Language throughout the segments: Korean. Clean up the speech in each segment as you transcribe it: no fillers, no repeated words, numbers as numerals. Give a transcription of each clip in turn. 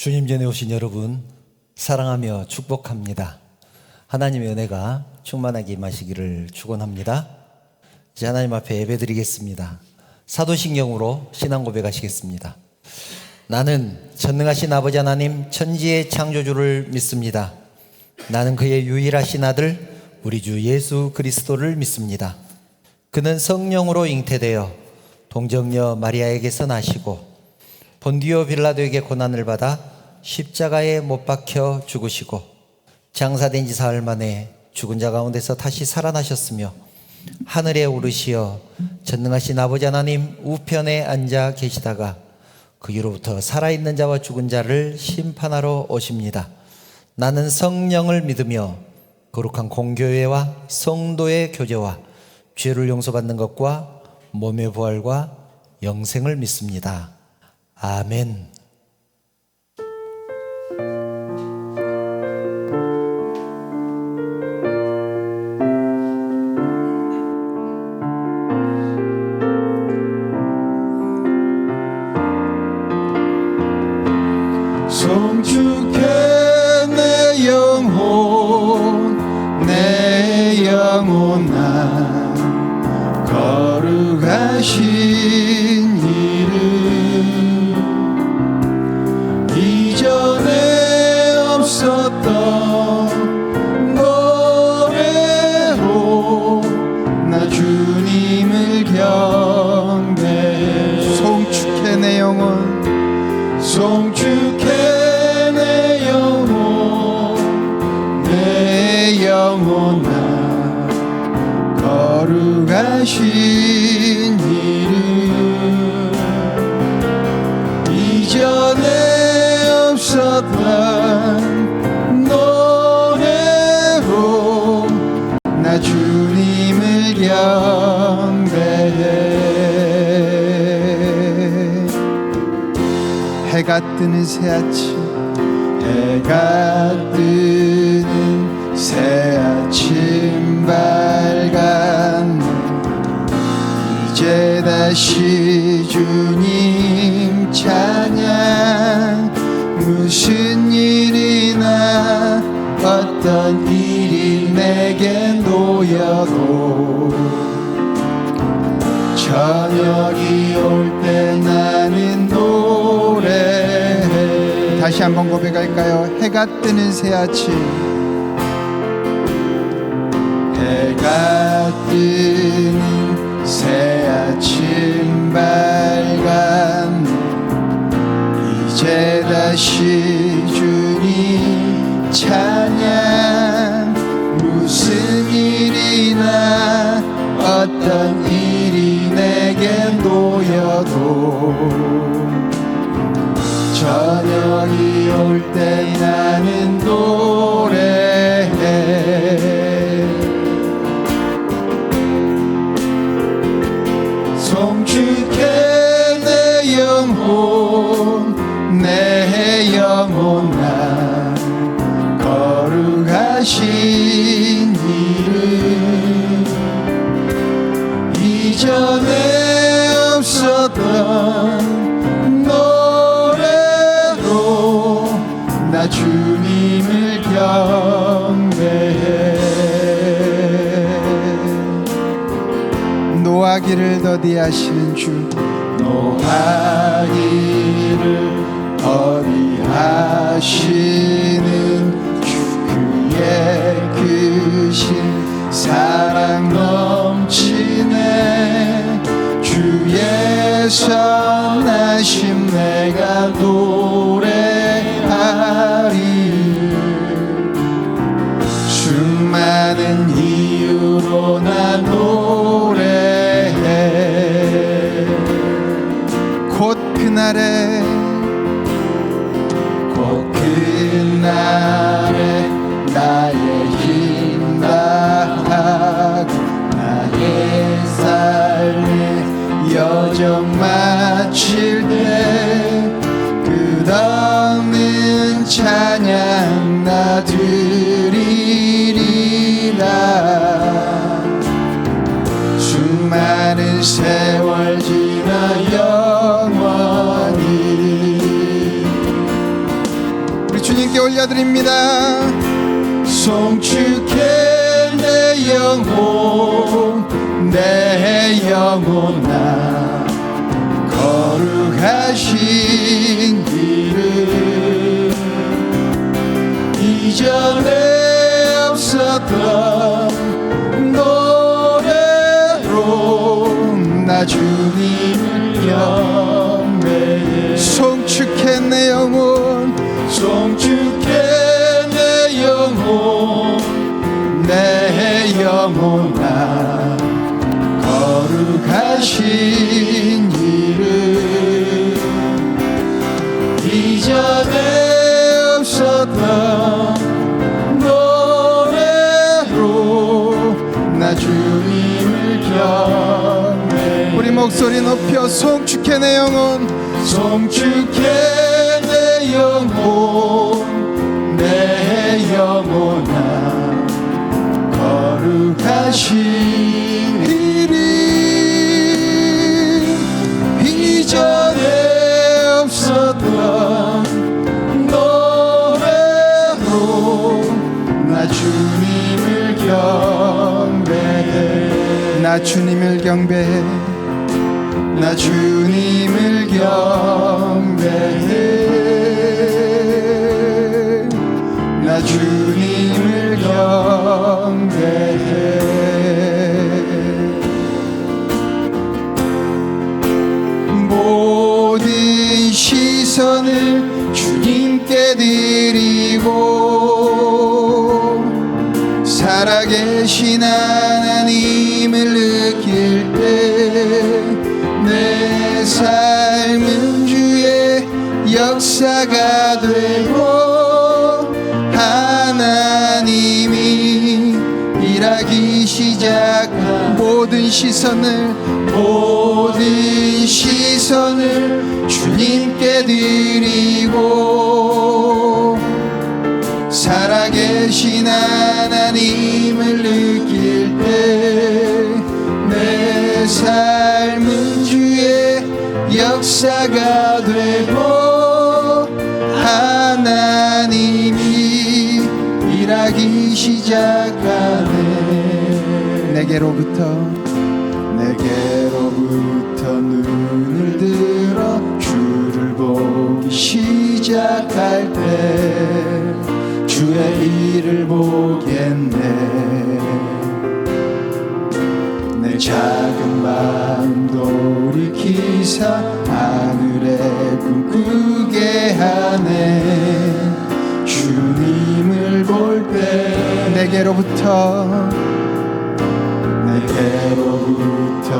주님 전에 오신 여러분 사랑하며 축복합니다. 하나님의 은혜가 충만하게 임하시기를 축원합니다. 이제 하나님 앞에 예배드리겠습니다. 사도신경으로 신앙 고백하시겠습니다. 나는 전능하신 아버지 하나님 천지의 창조주를 믿습니다. 나는 그의 유일하신 아들 우리 주 예수 그리스도를 믿습니다. 그는 성령으로 잉태되어 동정녀 마리아에게서 나시고 본디오 빌라도에게 고난을 받아 십자가에 못 박혀 죽으시고 장사된 지 사흘 만에 죽은 자 가운데서 다시 살아나셨으며 하늘에 오르시어 전능하신 아버지 하나님 우편에 앉아 계시다가 그위로부터 살아있는 자와 죽은 자를 심판하러 오십니다. 나는 성령을 믿으며 거룩한 공교회와 성도의 교제와 죄를 용서받는 것과 몸의 부활과 영생을 믿습니다. 아멘. 송축해 내 영혼 난 거룩하신 이름 이전에 없었던 노래로 나 주님을 경배해. 송축해 내 영혼 송축해 내 영혼 나 거룩하신 이름 이전에 없었던 노래로 나 주님을 경배해. 해가 뜨는 새아침 해가 뜨는 새아침 밝은 날 이제 다시 주님 찬양 무슨 일이나 어떤 일이 내게 놓여도 저녁이 올 때 나는 노래해. 다시 한번 고백할까요? 해가 뜨는 새아침 해가 뜨는 새아침 밝은 이제 다시 주님 찬양 무슨 일이나 어떤 일이 내게 놓여도 저녁이 올 때 나는 노래해. 송축해 내 영혼 난 거룩하신 이름 이전에 없었던 노래로 나 주님을 경배해. 노하기를 더디하시는 주 노하기를 더디하시는 주 그의 크신 사랑 넘치네 주의 선하심 내가 노래하리 수많은 이유로 나 노래해. 곧 그날에 나의 힘 다하고 나의 삶의 여정 마칠 때 끝없는 찬양 나 드리리라. 수많은 세월 지나 영원히 올려드립니다. 송축해 내 영혼아 거룩하신 이름 이전에 없었던 노래로 나 주님을 경배해. 송축해 내 영혼 내 영혼아 거룩하신 이름 이전에 없었던 노래로 나 주님을 경배. 우리 목소리 높여 송축해 내 영혼 내 영혼아 거룩하신 이름 이전에 없었던 노래로 나 주님을 경배해. 나 주님을 경배해. 나 주님을 경배해. 나 주님을 경배해. 모든 시선을 주님께 드리고 살아계신 하나님을 느낄 때 내 삶은 주의 역사가 되고 하나님이 일하기 시작한 모든 시선을 주님께 드리고 살아계신 하나님을 느낄 때 내 삶은 주의 역사가 되고 하나님이 일하기 시작하네. 내게로부터 눈을 들어 주를 보기 시작할 때 주의 일을 보겠네. 내 작은 마음 돌이키사 하늘에 꿈꾸게 하네. 주님을 볼 때 내게로부터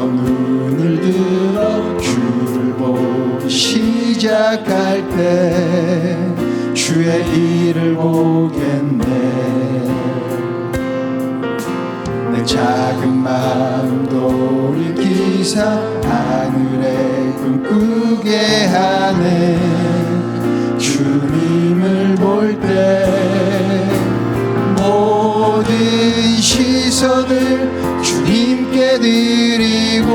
눈을 들어 주를 보기 시작할 때 주의 일을 보겠네. 내 작은 마음 돌이키사 하늘에 꿈꾸게 하네. 주님을 볼 때 모든 시선을 주님께 드리고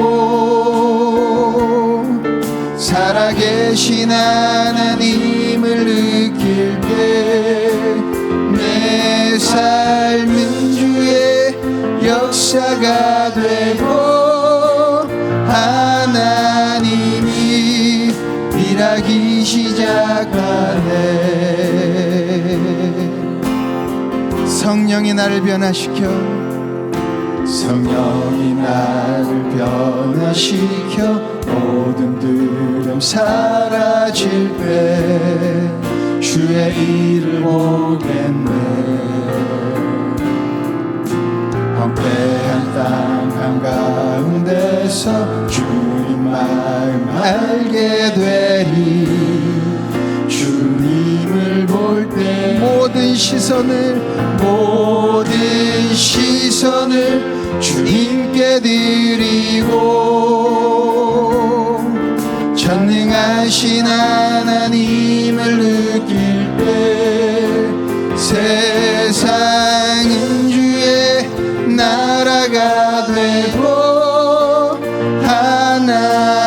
살아계신 하나님을 느낄 때 내 삶은 주의 역사가 되고 하나님이 일하기 시작하네. 성령이 나를 변화시켜 모든 두려움 사라질 때 주의 일을 보겠네. 황폐한 땅 한가운데서 주님 마음 알게 되리. 주님을 볼 때 모든 시선을 주님께 드리고 전능하신 하나님을 느낄 때 세상은 주의 나라가 되고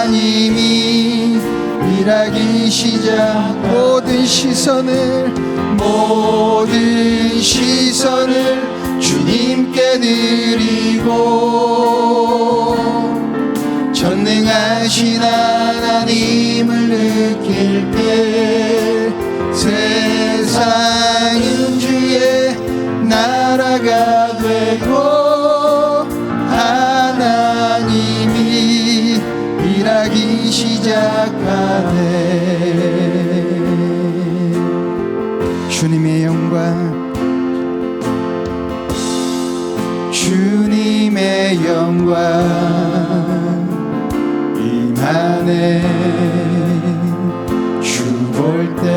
하나님이 일하기 시작. 모든 시선을 모든 시선을 주님께 드리고 전능하신 하나님을 느낄 때 세상은 주의 나라가 되고 하나님이 일하기 시작하네. 주님의 영광, 주님의 영광 임하네. 주 볼 때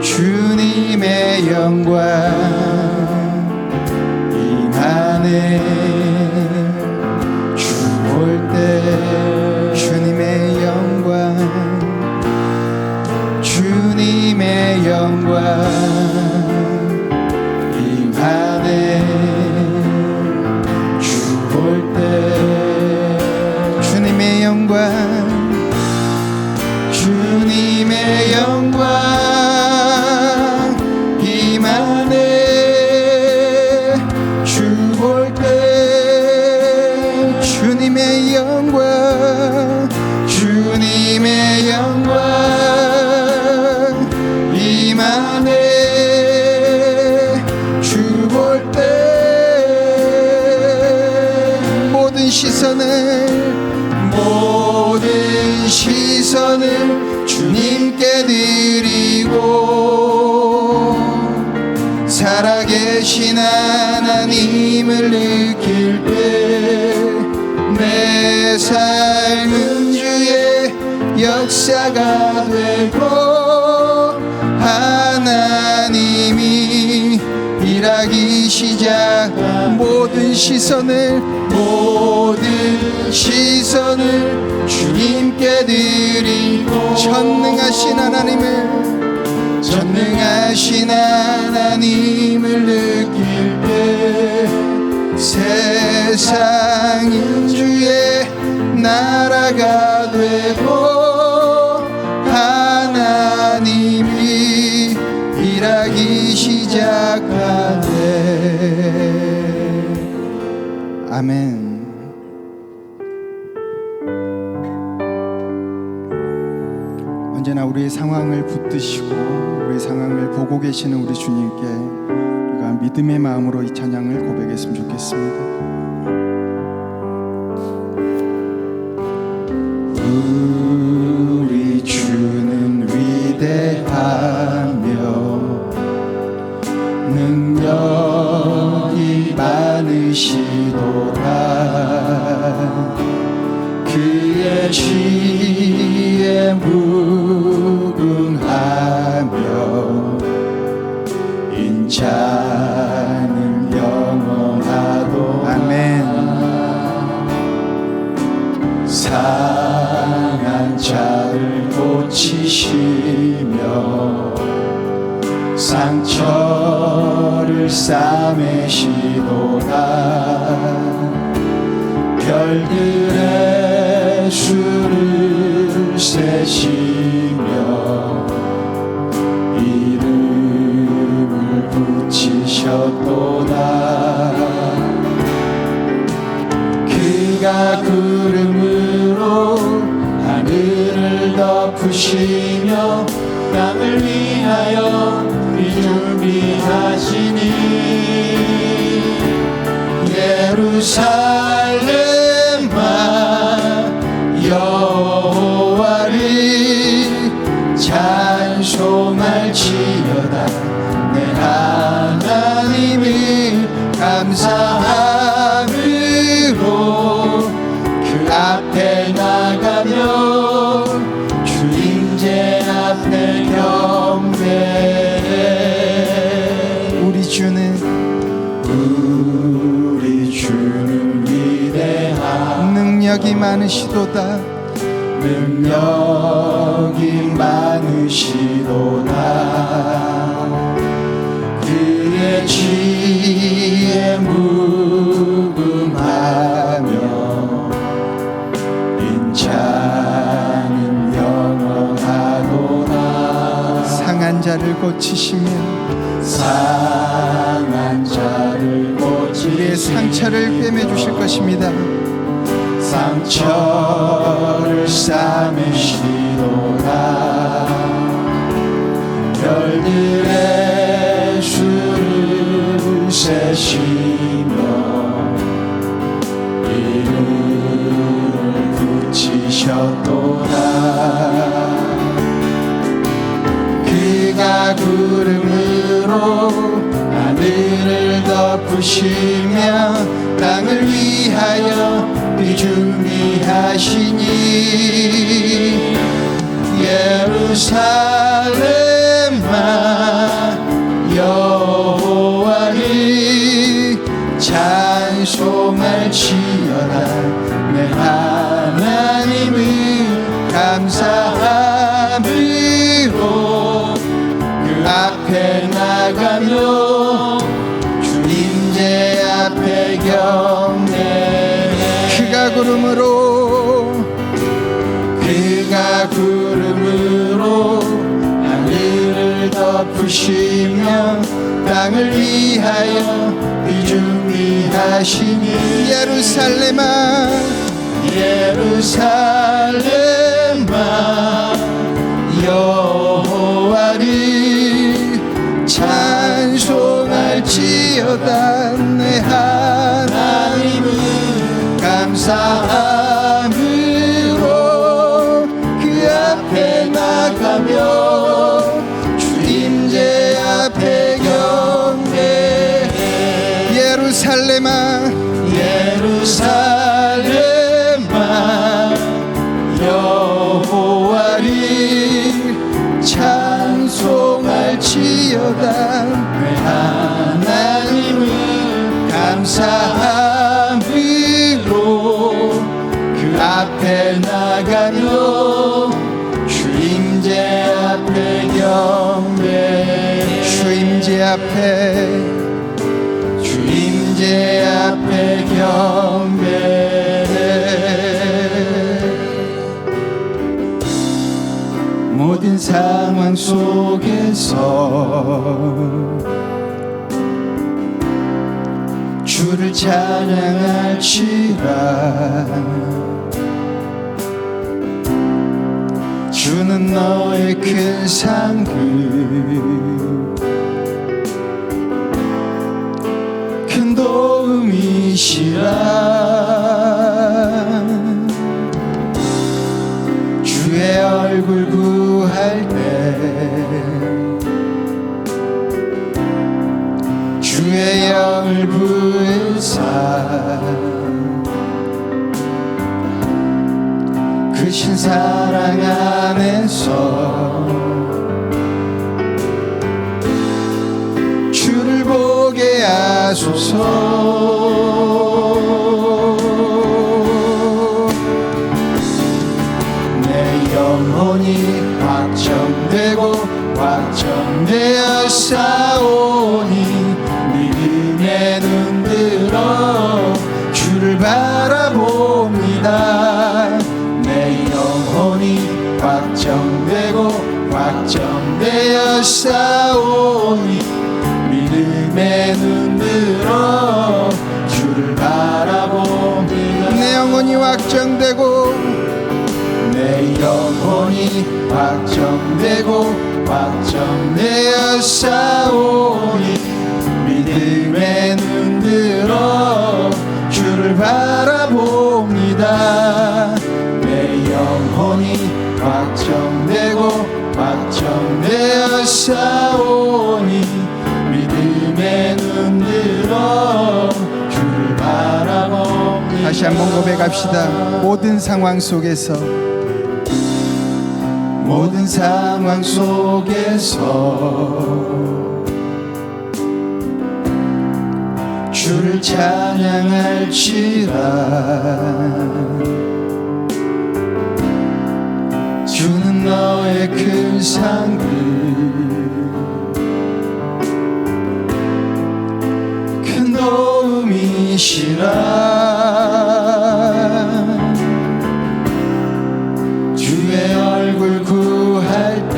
주님의 영광 임하네. 주 볼 때 주님의 영광, 주님의 영광 임하네. 주 볼 때 주님의 영광, 주님의 영광 임하네. 주 볼 때 주님의 영광, 주님의 영광 임하네. 주 볼 때 모든 시선을 주님께 드리고 살아계신 하나님을 느낄 때 내 삶은 주의 역사가 되고 하나님이 일하기 시작. 모든 시선을 주님께 드리고 전능하신 하나님을 느낄 때 세상은 주의 나라가 되고 하나님이 일하기 시작하네. 아멘. 언제나 우리의 상황을 붙드시고 우리의 상황을 보고 계시는 우리 주님께 우리가 믿음의 마음으로 이 찬양을 고백했으면 좋겠습니다. 우리 주는 위대하며 능력이 많으시도다. 그의 지혜 무궁하며 인자는 영원하도다. 아멘. 상한 자를 고치시며 상처를 싸매시도다. 별들의 수를 세시며 이름을 붙이셨도다. 그가 구름으로 하늘을 덮으시며 땅을 위하여 준비하시니 예루살렘아 여호와를 찬송할지어다. 내 하나님을 감사함으로 그 앞에 나가며 주 임재 앞에 경배해. 우리 주는 위대한 능력이 많으시도다. 능력이 많으시도다. 그의 지혜 무궁하며 인자는 영원하도다. 고치시며 상한 자를 우리의 상처를 꿰매주실 것입니다. 상처를 싸매시도다. 별들의 수를 세시며 이름을 붙이셨도다. 그가 구름으로 하늘을 덮으시며 땅을 위하여 비 준비하시니 예루살렘아 여호와를 찬송할지어다. 내 하나님을 감사함으로 그 앞에 나가며 주 임재 앞에 경배해. 그가 구름으로 하늘을 덮으시며 땅을 위하여 비 준비하시니 예루살렘아 여호와를 찬송할지어다. 내 하나님을 감사함으로 그 앞에 나가며 주 임재 앞에 경배해. 예루살렘아 여호와를 찬송할지어다. 내 하나님을 감사함으로 그 앞에 나가며 주 임재 앞에 경배해. 주 임재 앞에 경배해. 모든 상황 속에서 주를 찬양할지라. 주는 너의 큰 상급, 큰 도움이시라. 주의 얼굴 구할 때 주의 영을 부으사 크신 사랑 안에서 주를 보게 하소서. 내 영혼이 확정되고 확정되어 싸우니 믿음에 눈들어 주를 바라봅니다. 내 영혼이 확정되고 확정되어 싸우니 믿음에 눈들어 주를 바라봅니다. 내 영혼이 확정되고 내 영혼이 확정되고 확정되어 싸우니 믿음에 눈들어 주를 바라봅니다. 내 영혼이 확정되고 확정되어 싸우니 믿음에 눈들어 주를 바라봅니다. 다시 한번 고백합시다. 모든 상황 속에서 주를 찬양할지라. 주는 너의 큰 상급, 큰 도움이시라. 주의 얼굴 구할 때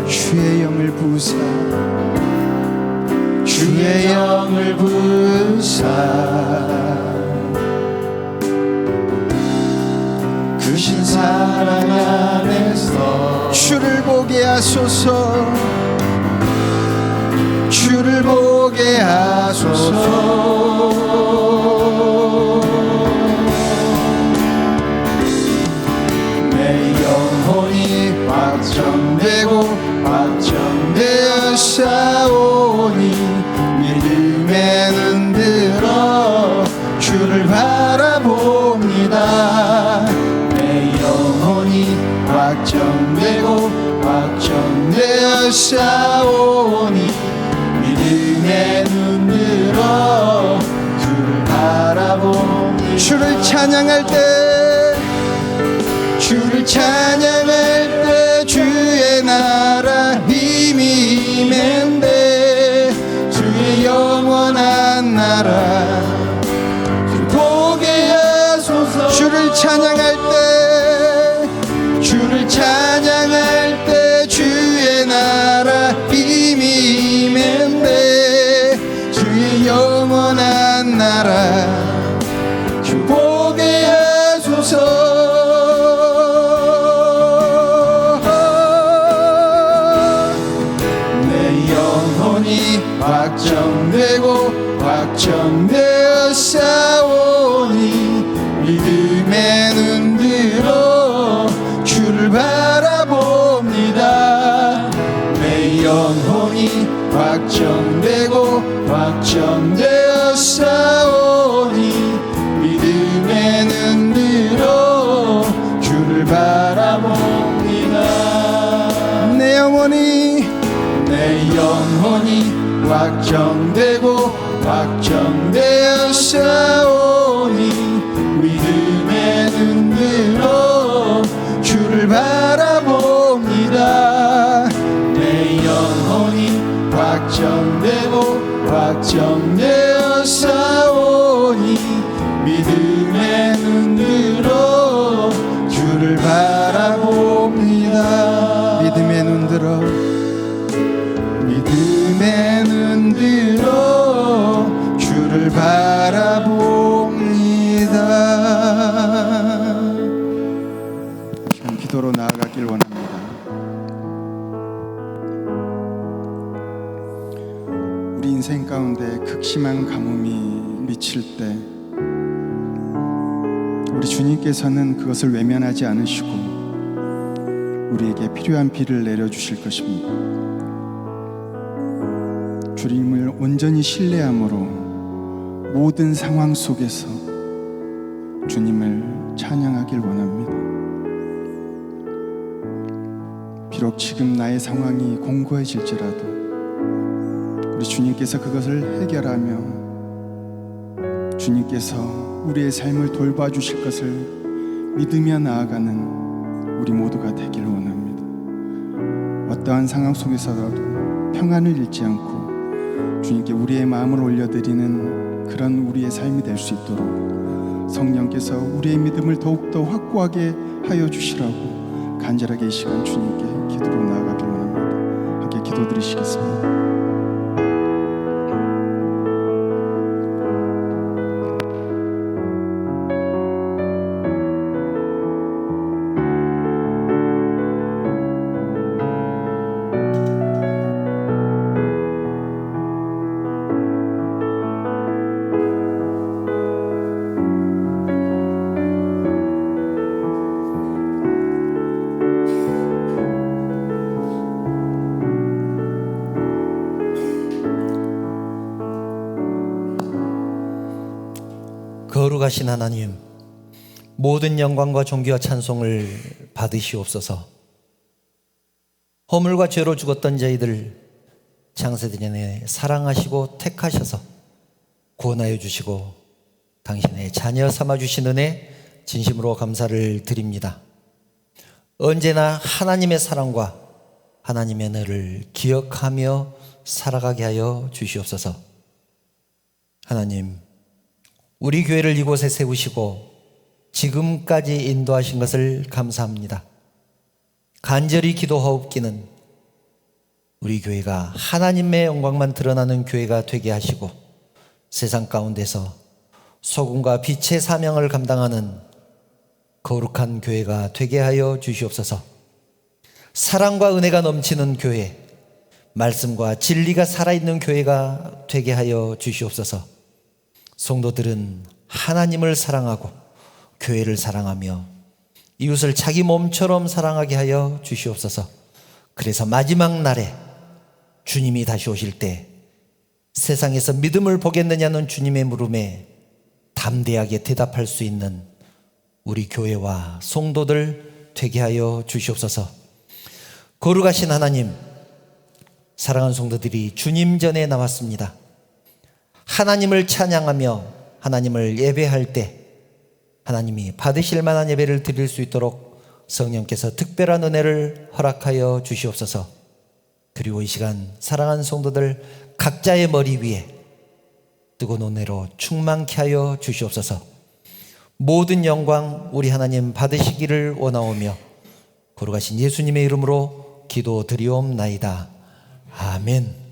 주의 영을 영을 부사 크신 사랑 안에서 주를 보게 하소서. 주를 보게 하소서. 내 영혼이 확정되고 확정되어 싸우니 믿음에 눈 들어 주를 바라봅니다. 내 영혼이 확정되고 확정되어 싸우니 믿음에 눈 들어 주를 바라봅니다. 주를 찬양할 때, 주를 찬양할 때 주의 나라 힘이 임한데 주의 영원한 나라 주 보게 하소서. 주를 찬양할 때, 주를 찬양할 때 주의 나라 힘이 임한데 주의 영원한 나라 주 보게 하소서. 내 영혼이 확정되고 확정되어 싸우니 믿음에 눈 들어 주를 바라봅니다. 내 영혼이 확정되고 확정되어 싸우니 믿음에 눈 들어 주를 바라봅니다. 내 영혼이 확정되고 확정되어 싸우니 믿음에 눈 들어 주를 바라봅니다. 내 영혼이 확정되고 확정되어 싸우니 믿음에 눈 들어 주를 바라봅니다. 믿음에 눈 들어, 믿음에 눈 들어 주를 바라봅니다. 지금 기도로 나아가길 원합니다. 우리 인생 가운데 극심한 가뭄이 미칠 때 우리 주님께서는 그것을 외면하지 않으시고 우리에게 필요한 비를 내려주실 것입니다. 주님을 온전히 신뢰함으로 모든 상황 속에서 주님을 찬양하길 원합니다. 비록 지금 나의 상황이 공고해질지라도 우리 주님께서 그것을 해결하며 주님께서 우리의 삶을 돌봐주실 것을 믿으며 나아가는 우리 모두가 되길 원합니다. 어떠한 상황 속에서라도 평안을 잃지 않고 주님께 우리의 마음을 올려드리는 그런 우리의 삶이 될 수 있도록 성령께서 우리의 믿음을 더욱더 확고하게 하여 주시라고 간절하게 이 시간 주님께 기도로 나아가길 원합니다. 함께 기도드리시겠습니다. 거룩하신 하나님, 모든 영광과 존귀와 찬송을 받으시옵소서. 허물과 죄로 죽었던 저희들 창세전에 사랑하시고 택하셔서 구원하여 주시고 당신의 자녀 삼아주신 은혜 진심으로 감사를 드립니다. 언제나 하나님의 사랑과 하나님의 은혜를 기억하며 살아가게 하여 주시옵소서. 하나님, 우리 교회를 이곳에 세우시고 지금까지 인도하신 것을 감사합니다. 간절히 기도하옵기는 우리 교회가 하나님의 영광만 드러나는 교회가 되게 하시고 세상 가운데서 소금과 빛의 사명을 감당하는 거룩한 교회가 되게 하여 주시옵소서. 사랑과 은혜가 넘치는 교회, 말씀과 진리가 살아있는 교회가 되게 하여 주시옵소서. 성도들은 하나님을 사랑하고 교회를 사랑하며 이웃을 자기 몸처럼 사랑하게 하여 주시옵소서. 그래서 마지막 날에 주님이 다시 오실 때 세상에서 믿음을 보겠느냐는 주님의 물음에 담대하게 대답할 수 있는 우리 교회와 성도들 되게 하여 주시옵소서. 거룩하신 하나님, 사랑하는 성도들이 주님 전에 나왔습니다. 하나님을 찬양하며 하나님을 예배할 때 하나님이 받으실 만한 예배를 드릴 수 있도록 성령께서 특별한 은혜를 허락하여 주시옵소서. 그리고 이 시간 사랑하는 성도들 각자의 머리 위에 뜨거운 은혜로 충만케 하여 주시옵소서. 모든 영광 우리 하나님 받으시기를 원하오며 거룩하신 예수님의 이름으로 기도드리옵나이다. 아멘.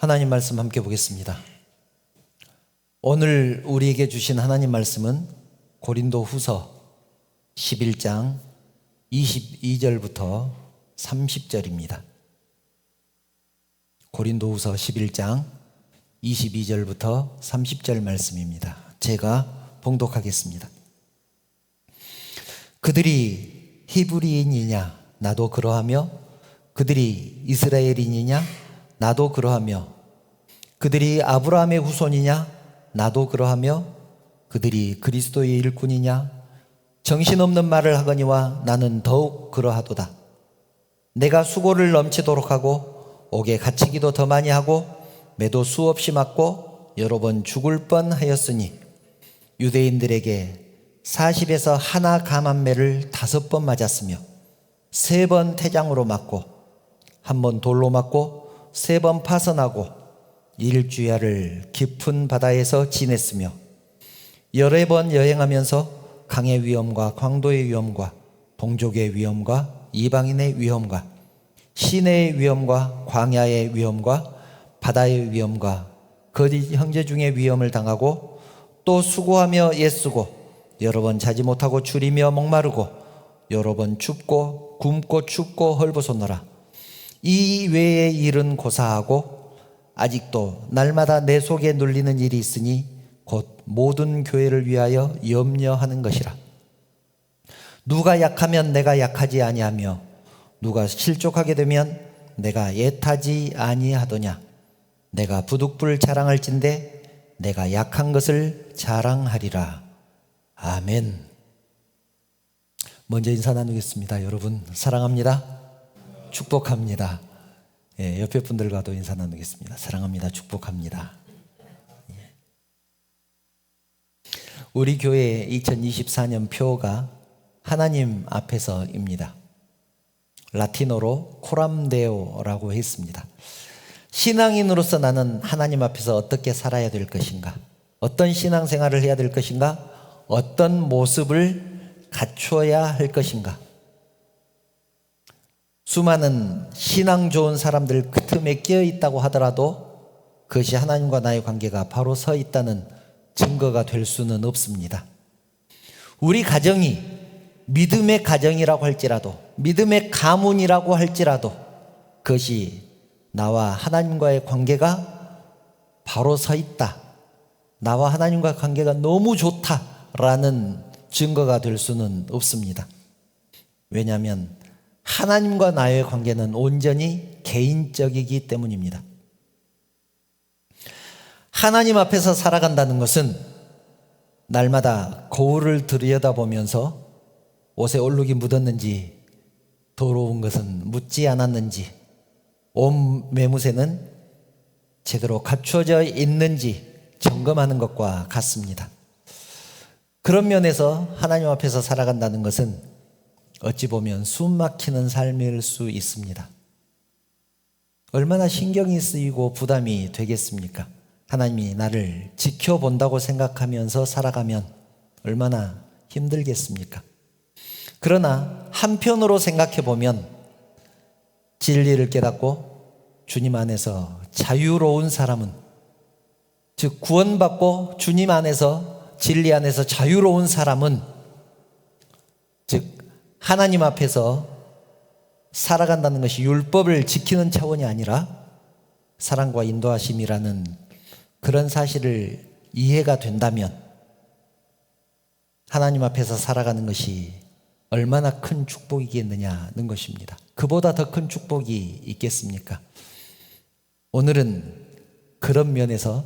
하나님 말씀 함께 보겠습니다. 오늘 우리에게 주신 하나님 말씀은 고린도 후서 11장 22절부터 30절입니다. 고린도 후서 11장 22절부터 30절 말씀입니다. 제가 봉독하겠습니다. 그들이 히브리인이냐 나도 그러하며 그들이 이스라엘인이냐 나도 그러하며 그들이 아브라함의 후손이냐 나도 그러하며 그들이 그리스도의 일꾼이냐 정신없는 말을 하거니와 나는 더욱 그러하도다. 내가 수고를 넘치도록 하고 옥에 갇히기도 더 많이 하고 매도 수없이 맞고 여러 번 죽을 뻔하였으니 유대인들에게 40에서 하나 감한매를 5번 맞았으며 3번 태장으로 맞고 1번 돌로 맞고 3번 파선하고 일주야를 깊은 바다에서 지냈으며 여러 번 여행하면서 강의 위험과 광도의 위험과 동족의 위험과 이방인의 위험과 시내의 위험과 광야의 위험과 바다의 위험과 거짓 형제 중의 위험을 당하고 또 수고하며 애쓰고 여러 번 자지 못하고 줄이며 목마르고 여러 번 춥고 굶고 춥고 헐벗었노라. 이 외의 일은 고사하고 아직도 날마다 내 속에 눌리는 일이 있으니 곧 모든 교회를 위하여 염려하는 것이라. 누가 약하면 내가 약하지 아니하며 누가 실족하게 되면 내가 애타지 아니하더냐. 내가 부득불 자랑할진대 내가 약한 것을 자랑하리라. 아멘. 먼저 인사 나누겠습니다. 여러분 사랑합니다. 축복합니다. 예, 옆에 분들과도 인사 나누겠습니다. 사랑합니다. 축복합니다. 예. 우리 교회 2024년 표가 하나님 앞에서입니다. 라틴어로 코람데오라고 했습니다. 신앙인으로서 나는 하나님 앞에서 어떻게 살아야 될 것인가? 어떤 신앙생활을 해야 될 것인가? 어떤 모습을 갖추어야 할 것인가? 수많은 신앙 좋은 사람들 그 틈에 끼어 있다고 하더라도 그것이 하나님과 나의 관계가 바로 서 있다는 증거가 될 수는 없습니다. 우리 가정이 믿음의 가정이라고 할지라도 믿음의 가문이라고 할지라도 그것이 나와 하나님과의 관계가 바로 서 있다. 나와 하나님과의 관계가 너무 좋다라는 증거가 될 수는 없습니다. 왜냐하면 하나님과 나의 관계는 온전히 개인적이기 때문입니다. 하나님 앞에서 살아간다는 것은 날마다 거울을 들여다보면서 옷에 얼룩이 묻었는지 더러운 것은 묻지 않았는지 옷 매무새는 제대로 갖추어져 있는지 점검하는 것과 같습니다. 그런 면에서 하나님 앞에서 살아간다는 것은 어찌 보면 숨 막히는 삶일 수 있습니다. 얼마나 신경이 쓰이고 부담이 되겠습니까? 하나님이 나를 지켜본다고 생각하면서 살아가면 얼마나 힘들겠습니까? 그러나 한편으로 생각해 보면 진리를 깨닫고 주님 안에서 자유로운 사람은, 즉 구원받고 주님 안에서 진리 안에서 자유로운 사람은, 즉 하나님 앞에서 살아간다는 것이 율법을 지키는 차원이 아니라 사랑과 인도하심이라는 그런 사실을 이해가 된다면 하나님 앞에서 살아가는 것이 얼마나 큰 축복이겠느냐는 것입니다. 그보다 더 큰 축복이 있겠습니까? 오늘은 그런 면에서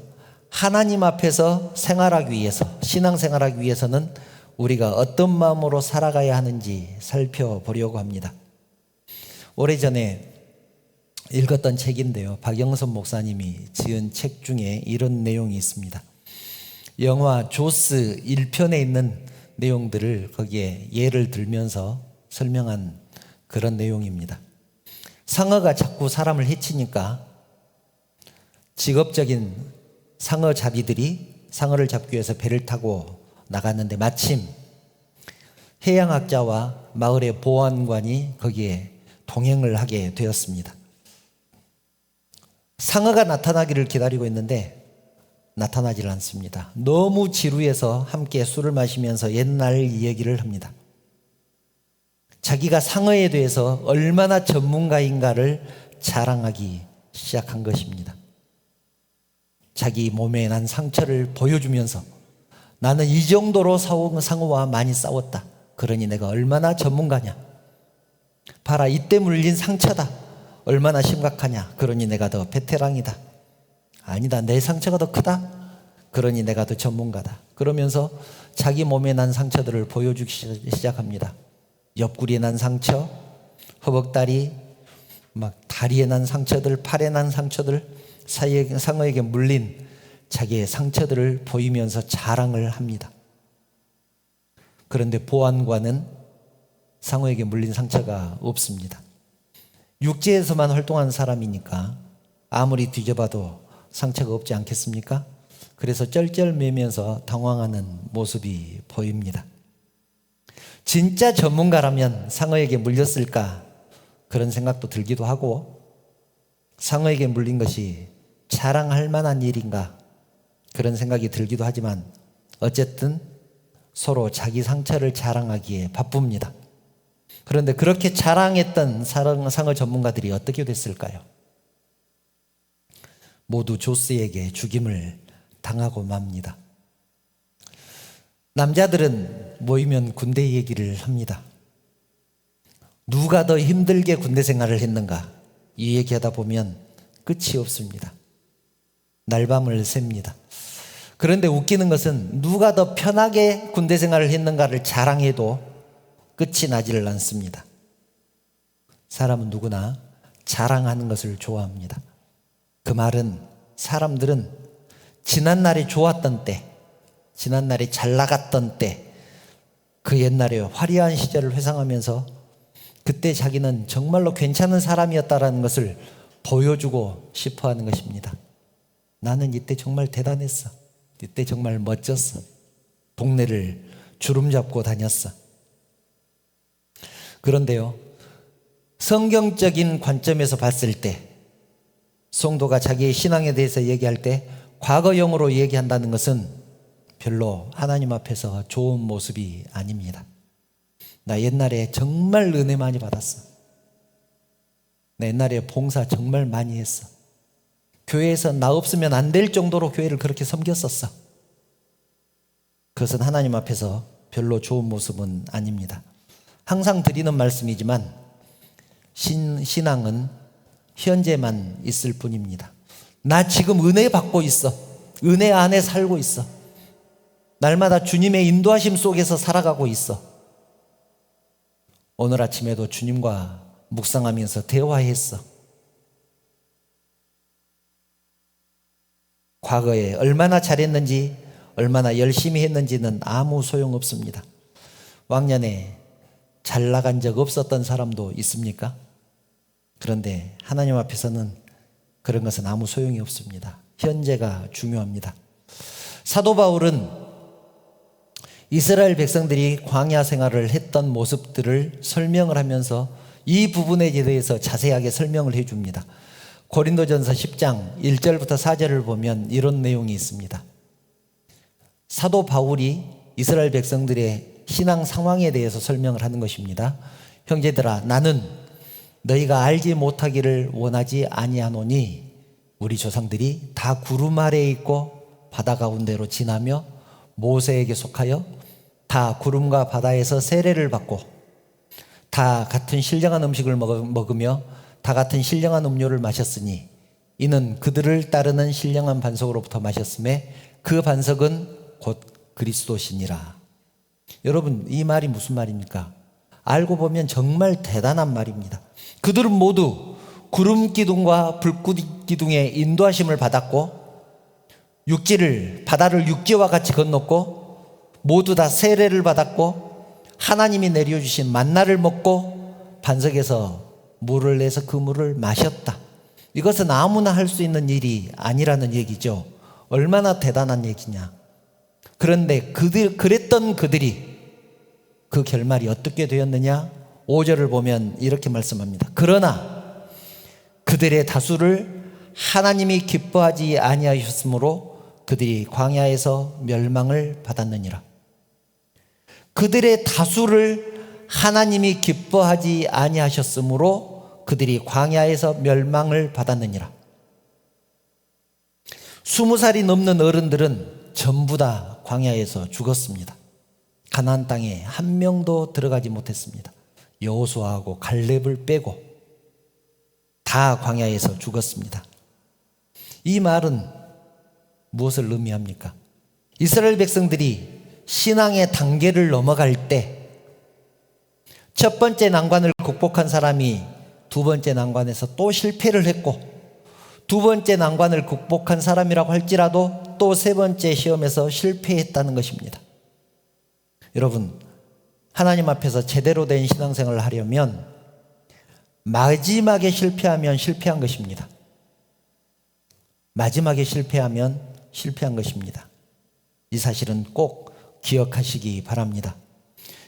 하나님 앞에서 생활하기 위해서, 신앙생활하기 위해서는 우리가 어떤 마음으로 살아가야 하는지 살펴보려고 합니다. 오래전에 읽었던 책인데요, 박영선 목사님이 지은 책 중에 이런 내용이 있습니다. 영화 조스 1편에 있는 내용들을 거기에 예를 들면서 설명한 그런 내용입니다. 상어가 자꾸 사람을 해치니까 직업적인 상어잡이들이 상어를 잡기 위해서 배를 타고 나갔는데 마침 해양학자와 마을의 보안관이 거기에 동행을 하게 되었습니다. 상어가 나타나기를 기다리고 있는데 나타나질 않습니다. 너무 지루해서 함께 술을 마시면서 옛날 이야기를 합니다. 자기가 상어에 대해서 얼마나 전문가인가를 자랑하기 시작한 것입니다. 자기 몸에 난 상처를 보여주면서 나는 이 정도로 상어와 많이 싸웠다. 그러니 내가 얼마나 전문가냐. 봐라, 이때 물린 상처다. 얼마나 심각하냐. 그러니 내가 더 베테랑이다. 아니다, 내 상처가 더 크다. 그러니 내가 더 전문가다. 그러면서 자기 몸에 난 상처들을 보여주기 시작합니다. 옆구리에 난 상처, 허벅다리, 막 다리에 난 상처들, 팔에 난 상처들, 사이에 상어에게 물린 자기의 상처들을 보이면서 자랑을 합니다. 그런데 보안관은 상어에게 물린 상처가 없습니다. 육지에서만 활동하는 사람이니까 아무리 뒤져봐도 상처가 없지 않겠습니까? 그래서 쩔쩔매면서 당황하는 모습이 보입니다. 진짜 전문가라면 상어에게 물렸을까? 그런 생각도 들기도 하고, 상어에게 물린 것이 자랑할 만한 일인가? 그런 생각이 들기도 하지만 어쨌든 서로 자기 상처를 자랑하기에 바쁩니다. 그런데 그렇게 자랑했던 상어 전문가들이 어떻게 됐을까요? 모두 조스에게 죽임을 당하고 맙니다. 남자들은 모이면 군대 얘기를 합니다. 누가 더 힘들게 군대 생활을 했는가? 이 얘기하다 보면 끝이 없습니다. 날밤을 셉니다. 그런데 웃기는 것은 누가 더 편하게 군대 생활을 했는가를 자랑해도 끝이 나지를 않습니다. 사람은 누구나 자랑하는 것을 좋아합니다. 그 말은 사람들은 지난날에 좋았던 때, 지난날에 잘 나갔던 때, 그 옛날에 화려한 시절을 회상하면서 그때 자기는 정말로 괜찮은 사람이었다라는 것을 보여주고 싶어 하는 것입니다. 나는 이때 정말 대단했어. 이때 정말 멋졌어. 동네를 주름 잡고 다녔어. 그런데요, 성경적인 관점에서 봤을 때 성도가 자기의 신앙에 대해서 얘기할 때 과거형으로 얘기한다는 것은 별로 하나님 앞에서 좋은 모습이 아닙니다. 나 옛날에 정말 은혜 많이 받았어. 나 옛날에 봉사 정말 많이 했어. 교회에서 나 없으면 안 될 정도로 교회를 그렇게 섬겼었어. 그것은 하나님 앞에서 별로 좋은 모습은 아닙니다. 항상 드리는 말씀이지만 신앙은 현재만 있을 뿐입니다. 나 지금 은혜 받고 있어. 은혜 안에 살고 있어. 날마다 주님의 인도하심 속에서 살아가고 있어. 오늘 아침에도 주님과 묵상하면서 대화했어. 과거에 얼마나 잘했는지, 얼마나 열심히 했는지는 아무 소용없습니다. 왕년에 잘 나간 적 없었던 사람도 있습니까? 그런데 하나님 앞에서는 그런 것은 아무 소용이 없습니다. 현재가 중요합니다. 사도 바울은 이스라엘 백성들이 광야 생활을 했던 모습들을 설명을 하면서 이 부분에 대해서 자세하게 설명을 해줍니다. 고린도전서 10장 1절부터 4절을 보면 이런 내용이 있습니다. 사도 바울이 이스라엘 백성들의 신앙 상황에 대해서 설명을 하는 것입니다. 형제들아, 나는 너희가 알지 못하기를 원하지 아니하노니 우리 조상들이 다 구름 아래에 있고 바다 가운데로 지나며 모세에게 속하여 다 구름과 바다에서 세례를 받고 다 같은 신령한 음식을 먹으며 다 같은 신령한 음료를 마셨으니 이는 그들을 따르는 신령한 반석으로부터 마셨음에 그 반석은 곧 그리스도시니라. 여러분, 이 말이 무슨 말입니까? 알고 보면 정말 대단한 말입니다. 그들은 모두 구름 기둥과 불꽃 기둥의 인도하심을 받았고 바다를 육지와 같이 건넜고 모두 다 세례를 받았고 하나님이 내려주신 만나를 먹고 반석에서 물을 내서 그 물을 마셨다. 이것은 아무나 할 수 있는 일이 아니라는 얘기죠. 얼마나 대단한 얘기냐. 그런데 그랬던 그들이 그 결말이 어떻게 되었느냐? 5절을 보면 이렇게 말씀합니다. 그러나 그들의 다수를 하나님이 기뻐하지 아니하셨으므로 그들이 광야에서 멸망을 받았느니라. 그들의 다수를 하나님이 기뻐하지 아니하셨으므로 그들이 광야에서 멸망을 받았느니라. 20살이 넘는 어른들은 전부 다 광야에서 죽었습니다. 가나안 땅에 한 명도 들어가지 못했습니다. 여호수아하고 갈렙을 빼고 다 광야에서 죽었습니다. 이 말은 무엇을 의미합니까? 이스라엘 백성들이 신앙의 단계를 넘어갈 때 첫 번째 난관을 극복한 사람이 두 번째 난관에서 또 실패를 했고 두 번째 난관을 극복한 사람이라고 할지라도 또 세 번째 시험에서 실패했다는 것입니다. 여러분, 하나님 앞에서 제대로 된 신앙생활을 하려면 마지막에 실패하면 실패한 것입니다. 마지막에 실패하면 실패한 것입니다. 이 사실은 꼭 기억하시기 바랍니다.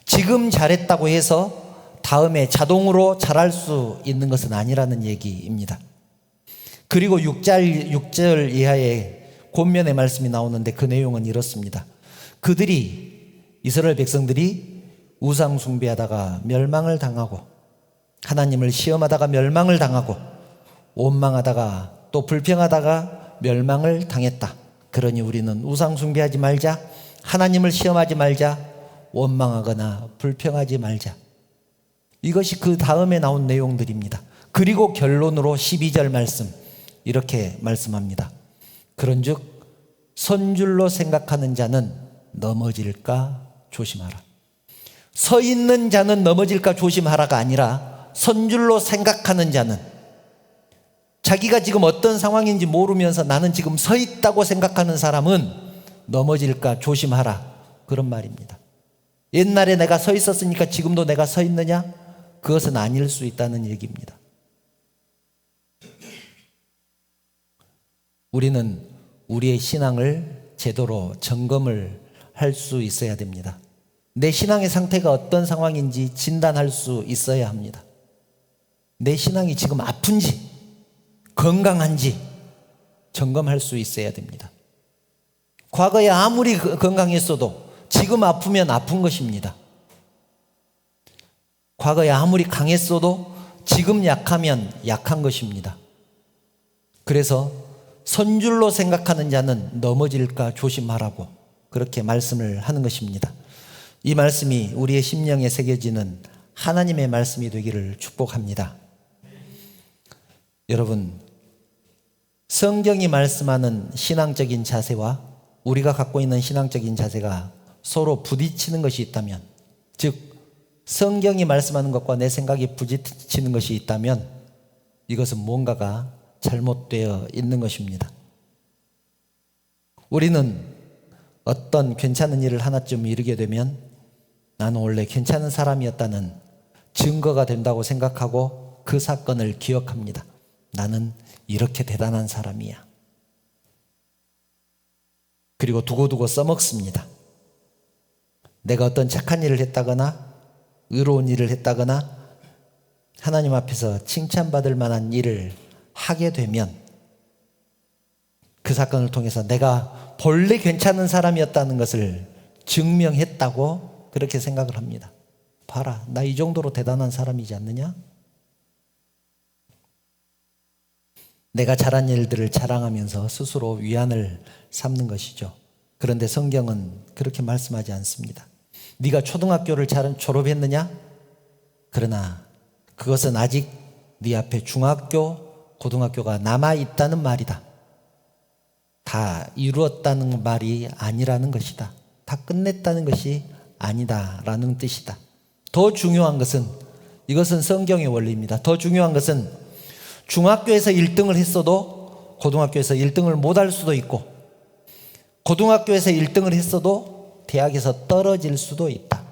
지금 잘했다고 해서 다음에 자동으로 잘할 수 있는 것은 아니라는 얘기입니다. 그리고 6절 이하의 권면의 말씀이 나오는데 그 내용은 이렇습니다. 이스라엘 백성들이 우상 숭배하다가 멸망을 당하고 하나님을 시험하다가 멸망을 당하고 원망하다가 또 불평하다가 멸망을 당했다. 그러니 우리는 우상 숭배하지 말자, 하나님을 시험하지 말자, 원망하거나 불평하지 말자. 이것이 그 다음에 나온 내용들입니다. 그리고 결론으로 12절 말씀 이렇게 말씀합니다. 그런즉 선줄로 생각하는 자는 넘어질까 조심하라. 서 있는 자는 넘어질까 조심하라가 아니라 선줄로 생각하는 자는, 자기가 지금 어떤 상황인지 모르면서 나는 지금 서 있다고 생각하는 사람은 넘어질까 조심하라, 그런 말입니다. 옛날에 내가 서 있었으니까 지금도 내가 서 있느냐? 그것은 아닐 수 있다는 얘기입니다. 우리는 우리의 신앙을 제대로 점검을 할 수 있어야 됩니다. 내 신앙의 상태가 어떤 상황인지 진단할 수 있어야 합니다. 내 신앙이 지금 아픈지 건강한지 점검할 수 있어야 됩니다. 과거에 아무리 건강했어도 지금 아프면 아픈 것입니다. 과거에 아무리 강했어도 지금 약하면 약한 것입니다. 그래서 선줄로 생각하는 자는 넘어질까 조심하라고 그렇게 말씀을 하는 것입니다. 이 말씀이 우리의 심령에 새겨지는 하나님의 말씀이 되기를 축복합니다. 여러분, 성경이 말씀하는 신앙적인 자세와 우리가 갖고 있는 신앙적인 자세가 서로 부딪히는 것이 있다면, 즉 성경이 말씀하는 것과 내 생각이 부딪히는 것이 있다면 이것은 뭔가가 잘못되어 있는 것입니다. 우리는 어떤 괜찮은 일을 하나쯤 이루게 되면 나는 원래 괜찮은 사람이었다는 증거가 된다고 생각하고 그 사건을 기억합니다. 나는 이렇게 대단한 사람이야. 그리고 두고두고 써먹습니다. 내가 어떤 착한 일을 했다거나 의로운 일을 했다거나 하나님 앞에서 칭찬받을 만한 일을 하게 되면 그 사건을 통해서 내가 본래 괜찮은 사람이었다는 것을 증명했다고 그렇게 생각을 합니다. 봐라, 나 이 정도로 대단한 사람이지 않느냐? 내가 잘한 일들을 자랑하면서 스스로 위안을 삼는 것이죠. 그런데 성경은 그렇게 말씀하지 않습니다. 네가 초등학교를 잘 졸업했느냐? 그러나 그것은 아직 네 앞에 중학교, 고등학교가 남아있다는 말이다. 다 이루었다는 말이 아니라는 것이다. 다 끝냈다는 것이 아니다라는 뜻이다. 더 중요한 것은, 이것은 성경의 원리입니다. 더 중요한 것은 중학교에서 1등을 했어도 고등학교에서 1등을 못할 수도 있고, 고등학교에서 1등을 했어도 대학에서 떨어질 수도 있다.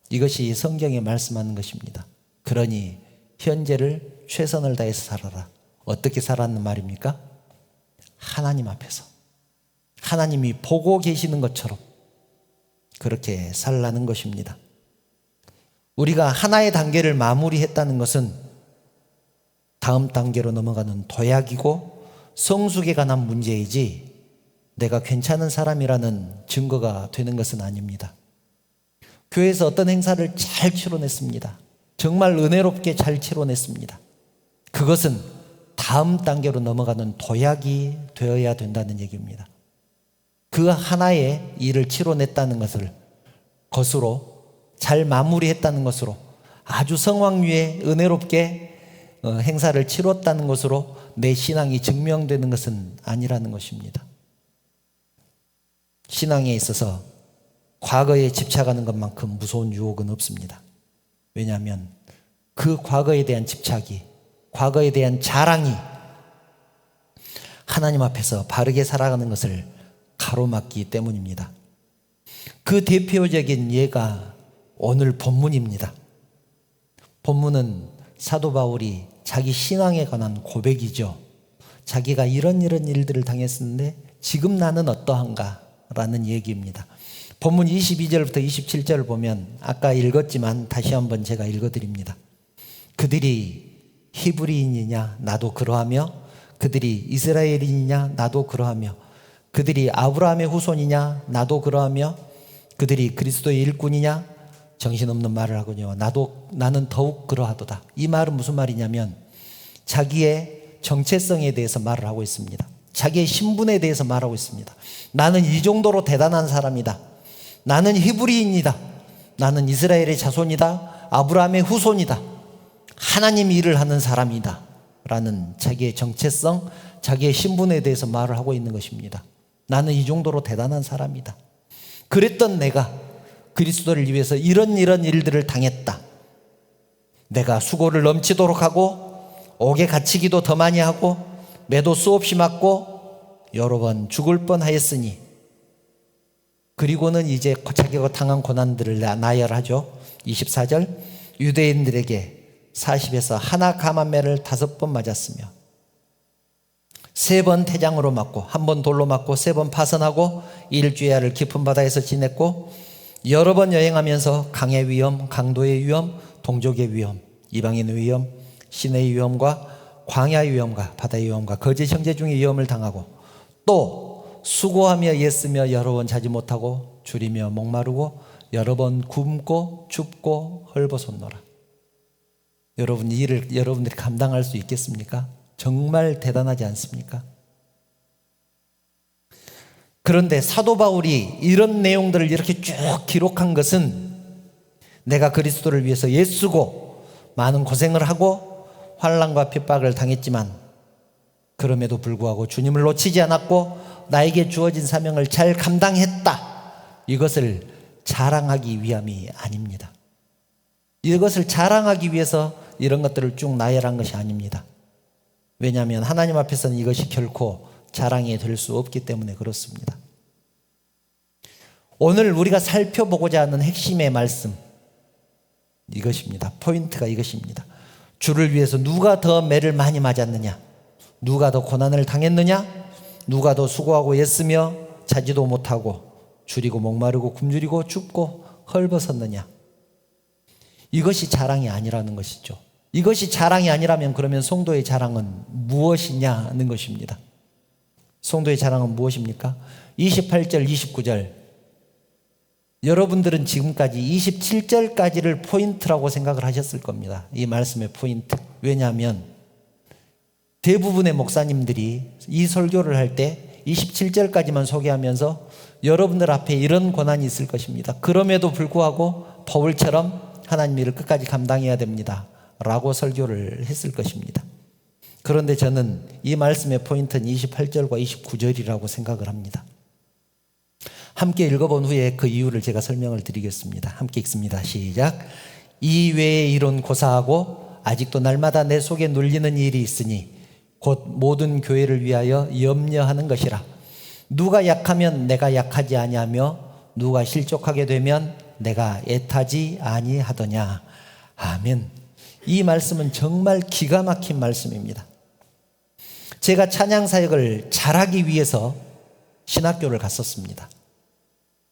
이것이 성경이 말씀하는 것입니다. 그러니 현재를 최선을 다해서 살아라. 어떻게 살았는 말입니까? 하나님 앞에서 하나님이 보고 계시는 것처럼 그렇게 살라는 것입니다. 우리가 하나의 단계를 마무리했다는 것은 다음 단계로 넘어가는 도약이고 성숙에 관한 문제이지 내가 괜찮은 사람이라는 증거가 되는 것은 아닙니다. 교회에서 어떤 행사를 잘 치러냈습니다. 정말 은혜롭게 잘 치러냈습니다. 그것은 다음 단계로 넘어가는 도약이 되어야 된다는 얘기입니다. 그 하나의 일을 치러냈다는 것으로 잘 마무리했다는 것으로 아주 성황리에 은혜롭게 행사를 치렀다는 것으로 내 신앙이 증명되는 것은 아니라는 것입니다. 신앙에 있어서 과거에 집착하는 것만큼 무서운 유혹은 없습니다. 왜냐하면 그 과거에 대한 집착이, 과거에 대한 자랑이 하나님 앞에서 바르게 살아가는 것을 가로막기 때문입니다. 그 대표적인 예가 오늘 본문입니다. 본문은 사도 바울이 자기 신앙에 관한 고백이죠. 자기가 이런 일들을 당했었는데 지금 나는 어떠한가 라는 얘기입니다. 본문 22절부터 27절을 보면 아까 읽었지만 다시 한번 제가 읽어드립니다. 그들이 히브리인이냐 나도 그러하며 그들이 이스라엘인이냐 나도 그러하며 그들이 아브라함의 후손이냐 나도 그러하며 그들이 그리스도의 일꾼이냐 정신없는 말을 하거니와 나는 더욱 그러하도다. 이 말은 무슨 말이냐면 자기의 정체성에 대해서 말을 하고 있습니다. 자기의 신분에 대해서 말하고 있습니다. 나는 이 정도로 대단한 사람이다. 나는 히브리인이다. 나는 이스라엘의 자손이다. 아브라함의 후손이다. 하나님 일을 하는 사람이다. 라는 자기의 정체성, 자기의 신분에 대해서 말을 하고 있는 것입니다. 나는 이 정도로 대단한 사람이다. 그랬던 내가 그리스도를 위해서 이런 일들을 당했다. 내가 수고를 넘치도록 하고 옥에 갇히기도 더 많이 하고 매도 수없이 맞고 여러 번 죽을 뻔하였으니 그리고는 이제 자기가 당한 고난들을 나열하죠. 24절 유대인들에게 40에서 하나 감한매를 5번 맞았으며 3번 태장으로 맞고 1번 돌로 맞고 3번 파선하고 일주야를 깊은 바다에서 지냈고 여러 번 여행하면서 강의 위험, 강도의 위험, 동족의 위험, 이방인의 위험, 신의 위험과 광야의 위험과 바다의 위험과 거짓 형제 중의 위험을 당하고 또 수고하며 애쓰며 여러 번 자지 못하고 줄이며 목마르고 여러 번 굶고 춥고 헐벗었노라. 여러분 이 일을 여러분들이 감당할 수 있겠습니까? 정말 대단하지 않습니까? 그런데 사도 바울이 이런 내용들을 이렇게 쭉 기록한 것은 내가 그리스도를 위해서 애쓰고 많은 고생을 하고 환난과 핍박을 당했지만 그럼에도 불구하고 주님을 놓치지 않았고 나에게 주어진 사명을 잘 감당했다. 이것을 자랑하기 위함이 아닙니다. 이것을 자랑하기 위해서 이런 것들을 쭉 나열한 것이 아닙니다. 왜냐하면 하나님 앞에서는 이것이 결코 자랑이 될 수 없기 때문에 그렇습니다. 오늘 우리가 살펴보고자 하는 핵심의 말씀, 이것입니다. 포인트가 이것입니다. 주를 위해서 누가 더 매를 많이 맞았느냐, 누가 더 고난을 당했느냐, 누가 더 수고하고 애쓰며 자지도 못하고 줄이고 목마르고 굶주리고 춥고 헐벗었느냐. 이것이 자랑이 아니라는 것이죠. 이것이 자랑이 아니라면 그러면 성도의 자랑은 무엇이냐는 것입니다. 성도의 자랑은 무엇입니까? 28절 29절, 여러분들은 지금까지 27절까지를 포인트라고 생각을 하셨을 겁니다. 이 말씀의 포인트. 왜냐하면 대부분의 목사님들이 이 설교를 할 때 27절까지만 소개하면서 여러분들 앞에 이런 고난이 있을 것입니다, 그럼에도 불구하고 바울처럼 하나님 일을 끝까지 감당해야 됩니다 라고 설교를 했을 것입니다. 그런데 저는 이 말씀의 포인트는 28절과 29절이라고 생각을 합니다. 함께 읽어본 후에 그 이유를 제가 설명을 드리겠습니다. 함께 읽습니다. 시작. 이 외에 이론 고사하고 아직도 날마다 내 속에 눌리는 일이 있으니 곧 모든 교회를 위하여 염려하는 것이라. 누가 약하면 내가 약하지 아니하며 누가 실족하게 되면 내가 애타지 아니하더냐. 아멘. 이 말씀은 정말 기가 막힌 말씀입니다. 제가 찬양 사역을 잘하기 위해서 신학교를 갔었습니다.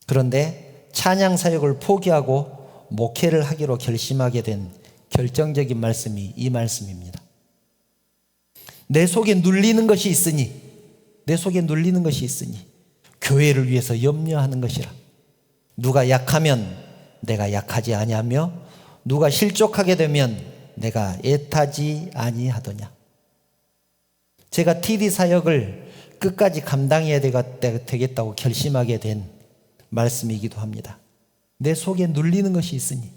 그런데 찬양 사역을 포기하고 목회를 하기로 결심하게 된 결정적인 말씀이 이 말씀입니다. 내 속에 눌리는 것이 있으니, 내 속에 눌리는 것이 있으니 교회를 위해서 염려하는 것이라. 누가 약하면 내가 약하지 아니하며 누가 실족하게 되면 내가 애타지 아니하더냐. 제가 TD 사역을 끝까지 감당해야 되겠다고 결심하게 된 말씀이기도 합니다. 내 속에 눌리는 것이 있으니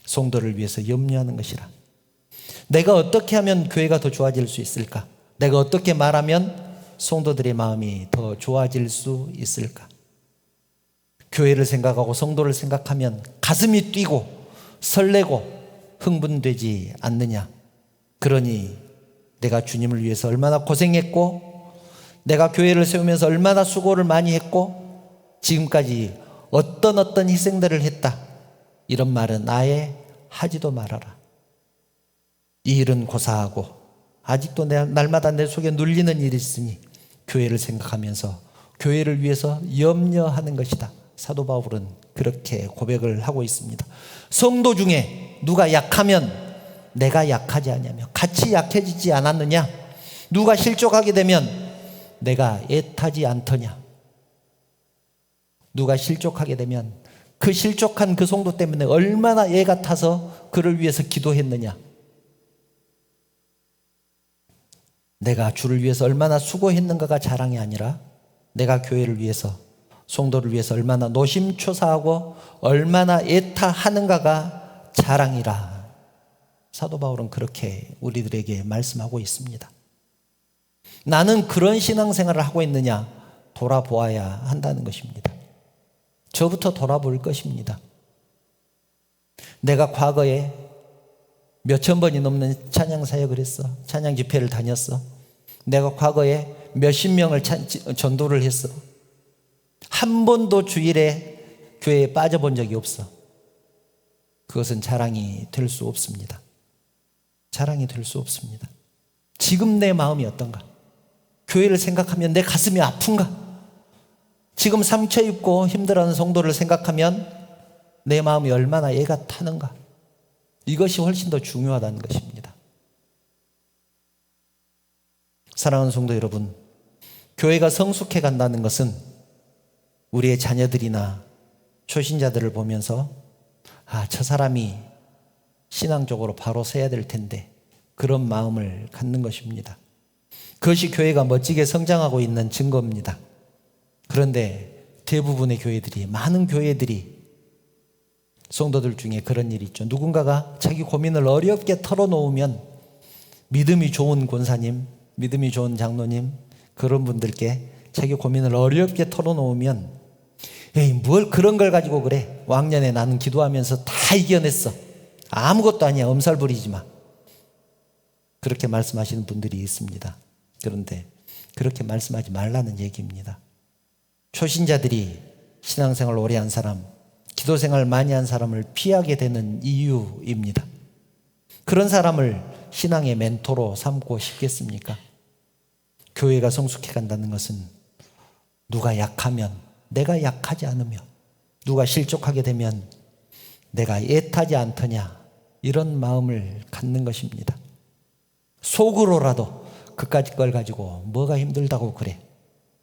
성도를 위해서 염려하는 것이라. 내가 어떻게 하면 교회가 더 좋아질 수 있을까? 내가 어떻게 말하면 성도들의 마음이 더 좋아질 수 있을까? 교회를 생각하고 성도를 생각하면 가슴이 뛰고 설레고 흥분되지 않느냐? 그러니 내가 주님을 위해서 얼마나 고생했고, 내가 교회를 세우면서 얼마나 수고를 많이 했고, 지금까지 어떤 희생들을 했다, 이런 말은 아예 하지도 말아라. 이 일은 고사하고 아직도 날마다 내 속에 눌리는 일이 있으니 교회를 생각하면서 교회를 위해서 염려하는 것이다. 사도 바울은 그렇게 고백을 하고 있습니다. 성도 중에 누가 약하면 내가 약하지 않냐며 같이 약해지지 않았느냐? 누가 실족하게 되면 내가 애타지 않더냐? 누가 실족하게 되면 그 실족한 그 성도 때문에 얼마나 애가 타서 그를 위해서 기도했느냐? 내가 주를 위해서 얼마나 수고했는가가 자랑이 아니라 내가 교회를 위해서, 성도를 위해서 얼마나 노심초사하고 얼마나 애타하는가가 자랑이라. 사도 바울은 그렇게 우리들에게 말씀하고 있습니다. 나는 그런 신앙생활을 하고 있느냐 돌아보아야 한다는 것입니다. 저부터 돌아볼 것입니다. 내가 과거에 몇천 번이 넘는 찬양 사역을 했어. 찬양 집회를 다녔어. 내가 과거에 몇십 명을 전도를 했어. 한 번도 주일에 교회에 빠져본 적이 없어. 그것은 자랑이 될 수 없습니다. 자랑이 될 수 없습니다. 지금 내 마음이 어떤가? 교회를 생각하면 내 가슴이 아픈가? 지금 상처 입고 힘들어하는 성도를 생각하면 내 마음이 얼마나 애가 타는가? 이것이 훨씬 더 중요하다는 것입니다. 사랑하는 성도 여러분, 교회가 성숙해 간다는 것은 우리의 자녀들이나 초신자들을 보면서 저 사람이 신앙적으로 바로 서야 될 텐데, 그런 마음을 갖는 것입니다. 그것이 교회가 멋지게 성장하고 있는 증거입니다. 그런데 대부분의 교회들이, 많은 교회들이, 성도들 중에 그런 일이 있죠. 누군가가 자기 고민을 어렵게 털어놓으면 믿음이 좋은 권사님, 믿음이 좋은 장로님, 그런 분들께 자기 고민을 어렵게 털어놓으면 에이, 뭘 그런 걸 가지고 그래. 왕년에 나는 기도하면서 다 이겨냈어. 아무것도 아니야. 엄살 부리지 마. 그렇게 말씀하시는 분들이 있습니다. 그런데 그렇게 말씀하지 말라는 얘기입니다. 초신자들이, 신앙생활 오래 한 사람, 기도 생활 많이 한 사람을 피하게 되는 이유입니다. 그런 사람을 신앙의 멘토로 삼고 싶겠습니까? 교회가 성숙해 간다는 것은 누가 약하면 내가 약하지 않으며 누가 실족하게 되면 내가 애타지 않더냐 이런 마음을 갖는 것입니다. 속으로라도 그까짓 걸 가지고 뭐가 힘들다고 그래.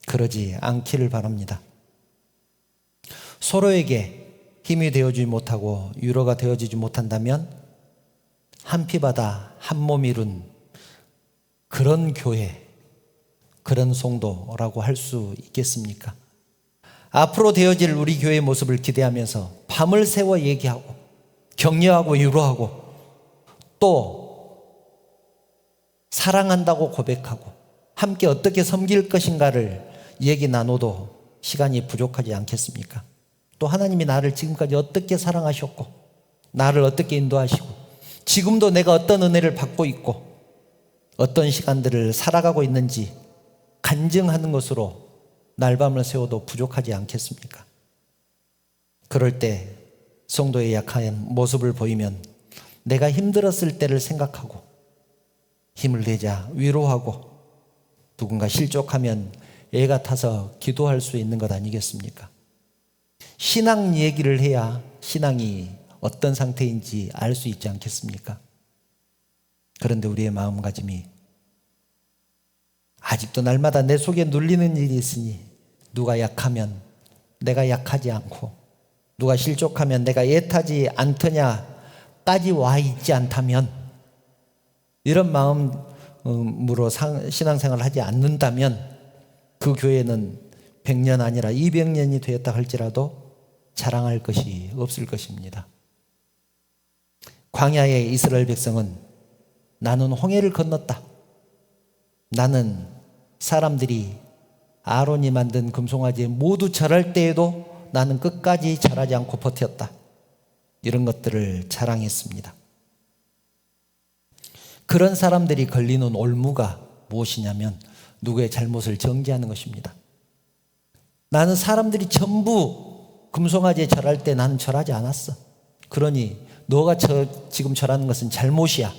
그러지 않기를 바랍니다. 서로에게 힘이 되어주지 못하고 위로가 되어주지 못한다면 한 피바다 한 몸 이룬 그런 교회, 그런 성도라고 할 수 있겠습니까? 앞으로 되어질 우리 교회의 모습을 기대하면서 밤을 새워 얘기하고 격려하고 위로하고 또 사랑한다고 고백하고 함께 어떻게 섬길 것인가를 얘기 나눠도 시간이 부족하지 않겠습니까? 또 하나님이 나를 지금까지 어떻게 사랑하셨고 나를 어떻게 인도하시고 지금도 내가 어떤 은혜를 받고 있고 어떤 시간들을 살아가고 있는지 간증하는 것으로 날밤을 새워도 부족하지 않겠습니까? 그럴 때 성도의 약한 모습을 보이면 내가 힘들었을 때를 생각하고 힘을 내자 위로하고 누군가 실족하면 애가 타서 기도할 수 있는 것 아니겠습니까? 신앙 얘기를 해야 신앙이 어떤 상태인지 알 수 있지 않겠습니까? 그런데 우리의 마음가짐이 아직도 날마다 내 속에 눌리는 일이 있으니 누가 약하면 내가 약하지 않고 누가 실족하면 내가 애타지 않더냐까지 와 있지 않다면 이런 마음으로 신앙생활을 하지 않는다면 그 교회는 100년 아니라 200년이 되었다 할지라도 자랑할 것이 없을 것입니다. 광야의 이스라엘 백성은 나는 홍해를 건넜다. 나는 사람들이 아론이 만든 금송아지에 모두 절할 때에도 나는 끝까지 절하지 않고 버텼다. 이런 것들을 자랑했습니다. 그런 사람들이 걸리는 올무가 무엇이냐면 누구의 잘못을 정죄하는 것입니다. 나는 사람들이 전부 금송아지에 절할 때 나는 절하지 않았어. 그러니 너가 지금 절하는 것은 잘못이야.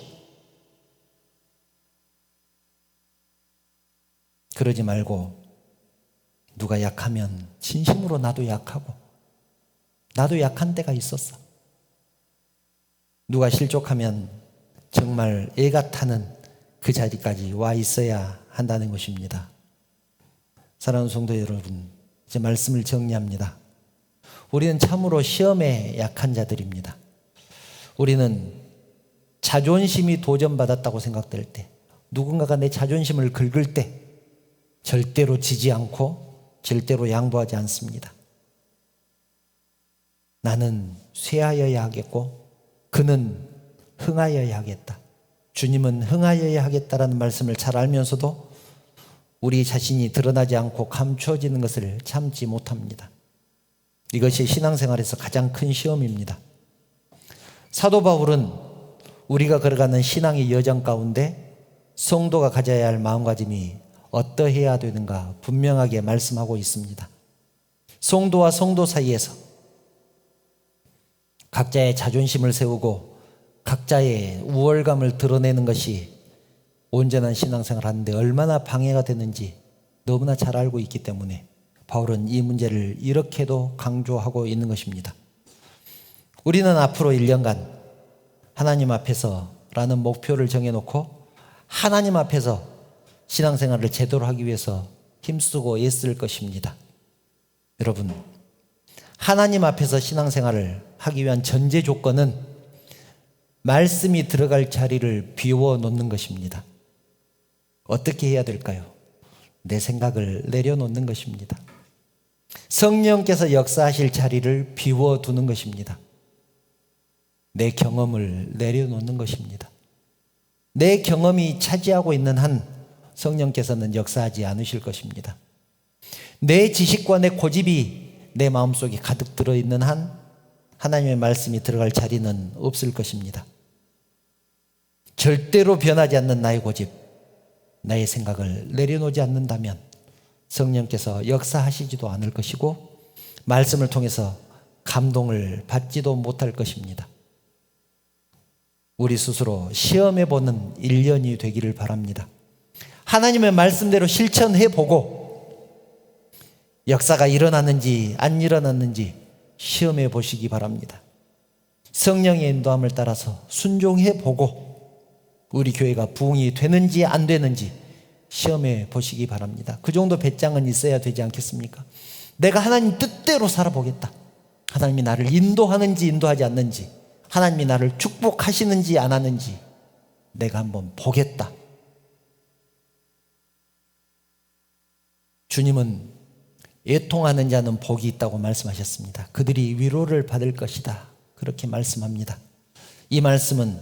그러지 말고 누가 약하면 진심으로 나도 약하고 나도 약한 때가 있었어. 누가 실족하면 정말 애가 타는 그 자리까지 와 있어야 한다는 것입니다. 사랑하는 성도 여러분, 이제 말씀을 정리합니다. 우리는 참으로 시험에 약한 자들입니다. 우리는 자존심이 도전받았다고 생각될 때, 누군가가 내 자존심을 긁을 때 절대로 지지 않고 절대로 양보하지 않습니다. 나는 쇠하여야 하겠고 그는 흥하여야 하겠다. 주님은 흥하여야 하겠다라는 말씀을 잘 알면서도 우리 자신이 드러나지 않고 감추어지는 것을 참지 못합니다. 이것이 신앙생활에서 가장 큰 시험입니다. 사도 바울은 우리가 걸어가는 신앙의 여정 가운데 성도가 가져야 할 마음가짐이 어떠해야 되는가 분명하게 말씀하고 있습니다. 성도와 성도 사이에서 각자의 자존심을 세우고 각자의 우월감을 드러내는 것이 온전한 신앙생활을 하는데 얼마나 방해가 되는지 너무나 잘 알고 있기 때문에 바울은 이 문제를 이렇게도 강조하고 있는 것입니다. 우리는 앞으로 1년간 하나님 앞에서라는 목표를 정해놓고 하나님 앞에서 신앙생활을 제대로 하기 위해서 힘쓰고 애쓸 것입니다. 여러분, 하나님 앞에서 신앙생활을 하기 위한 전제 조건은 말씀이 들어갈 자리를 비워놓는 것입니다. 어떻게 해야 될까요? 내 생각을 내려놓는 것입니다. 성령께서 역사하실 자리를 비워두는 것입니다. 내 경험을 내려놓는 것입니다. 내 경험이 차지하고 있는 한 성령께서는 역사하지 않으실 것입니다. 내 지식과 내 고집이 내 마음속에 가득 들어있는 한 하나님의 말씀이 들어갈 자리는 없을 것입니다. 절대로 변하지 않는 나의 고집, 나의 생각을 내려놓지 않는다면 성령께서 역사하시지도 않을 것이고 말씀을 통해서 감동을 받지도 못할 것입니다. 우리 스스로 시험해보는 1년이 되기를 바랍니다. 하나님의 말씀대로 실천해보고 역사가 일어났는지 안 일어났는지 시험해 보시기 바랍니다. 성령의 인도함을 따라서 순종해보고 우리 교회가 부흥이 되는지 안 되는지 시험해 보시기 바랍니다. 그 정도 배짱은 있어야 되지 않겠습니까? 내가 하나님 뜻대로 살아보겠다. 하나님이 나를 인도하는지 인도하지 않는지, 하나님이 나를 축복하시는지 안 하는지 내가 한번 보겠다. 주님은 애통하는 자는 복이 있다고 말씀하셨습니다. 그들이 위로를 받을 것이다. 그렇게 말씀합니다. 이 말씀은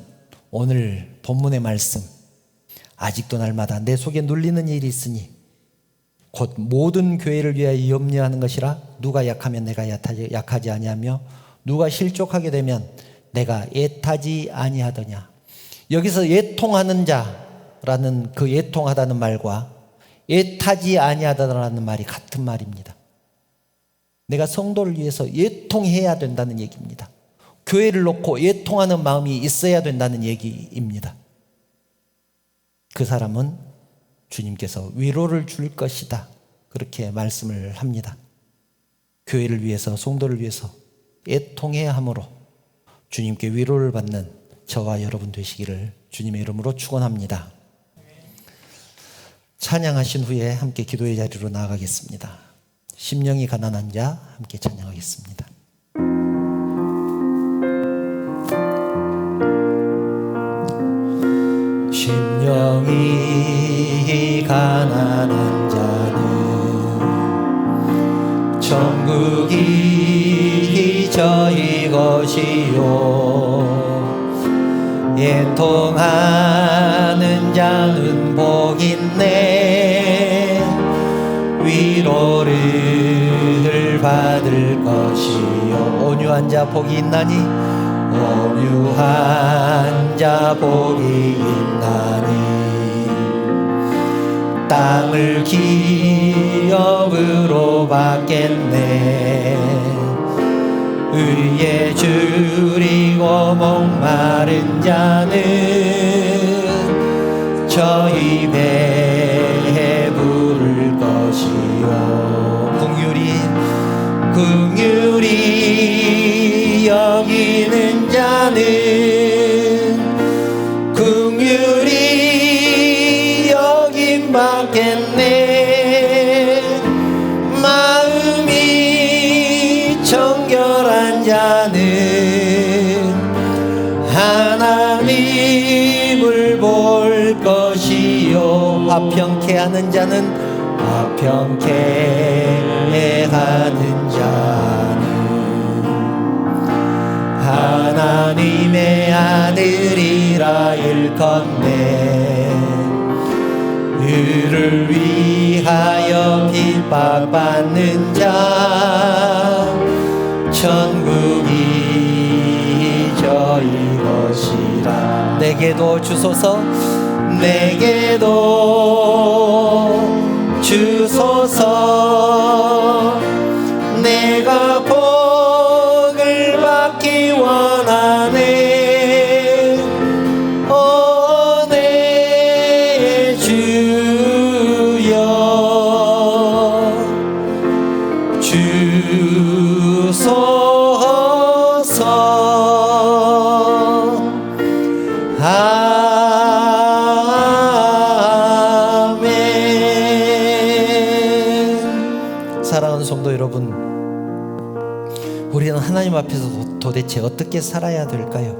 오늘 본문의 말씀, 아직도 날마다 내 속에 눌리는 일이 있으니 곧 모든 교회를 위하여 염려하는 것이라. 누가 약하면 내가 약하지 아니하며 누가 실족하게 되면 내가 애타지 아니하더냐. 여기서 애통하는 자라는 그 애통하다는 말과 애타지 아니하다라는 말이 같은 말입니다. 내가 성도를 위해서 애통해야 된다는 얘기입니다. 교회를 놓고 애통하는 마음이 있어야 된다는 얘기입니다. 그 사람은 주님께서 위로를 줄 것이다. 그렇게 말씀을 합니다. 교회를 위해서, 성도를 위해서 애통해야 함으로 주님께 위로를 받는 저와 여러분 되시기를 주님의 이름으로 축원합니다. 찬양하신 후에 함께 기도의 자리로 나아가겠습니다. 심령이 가난한 자 함께 찬양하겠습니다. 심령이 가난한 자는 천국이 저희 것이요 애통하는 자는 복 있네 위로를 받을 것이요 온유한 자 복이 있나니 온유한 자 복이 있나니 땅을 기업으로 받겠네 의에 줄이고 목마른 자는 저 입에 부를 것이요 긍휼히 여기는 자는 긍휼히 여김 받겠네 마음이 정결한 자는 하나님을 볼 것이요 화평케 하는 자는 화평케 하는 자는 하나님의 아들이라 일컫네 의를 위하여 핍박받는 자 천국이 저희 것이라 내게도 주소서 내게도 주소서 내가 복을 받기 원하네 오 내 주여 주소서 아멘. 사랑하는 성도 여러분, 우리는 하나님 앞에서 도대체 어떻게 살아야 될까요?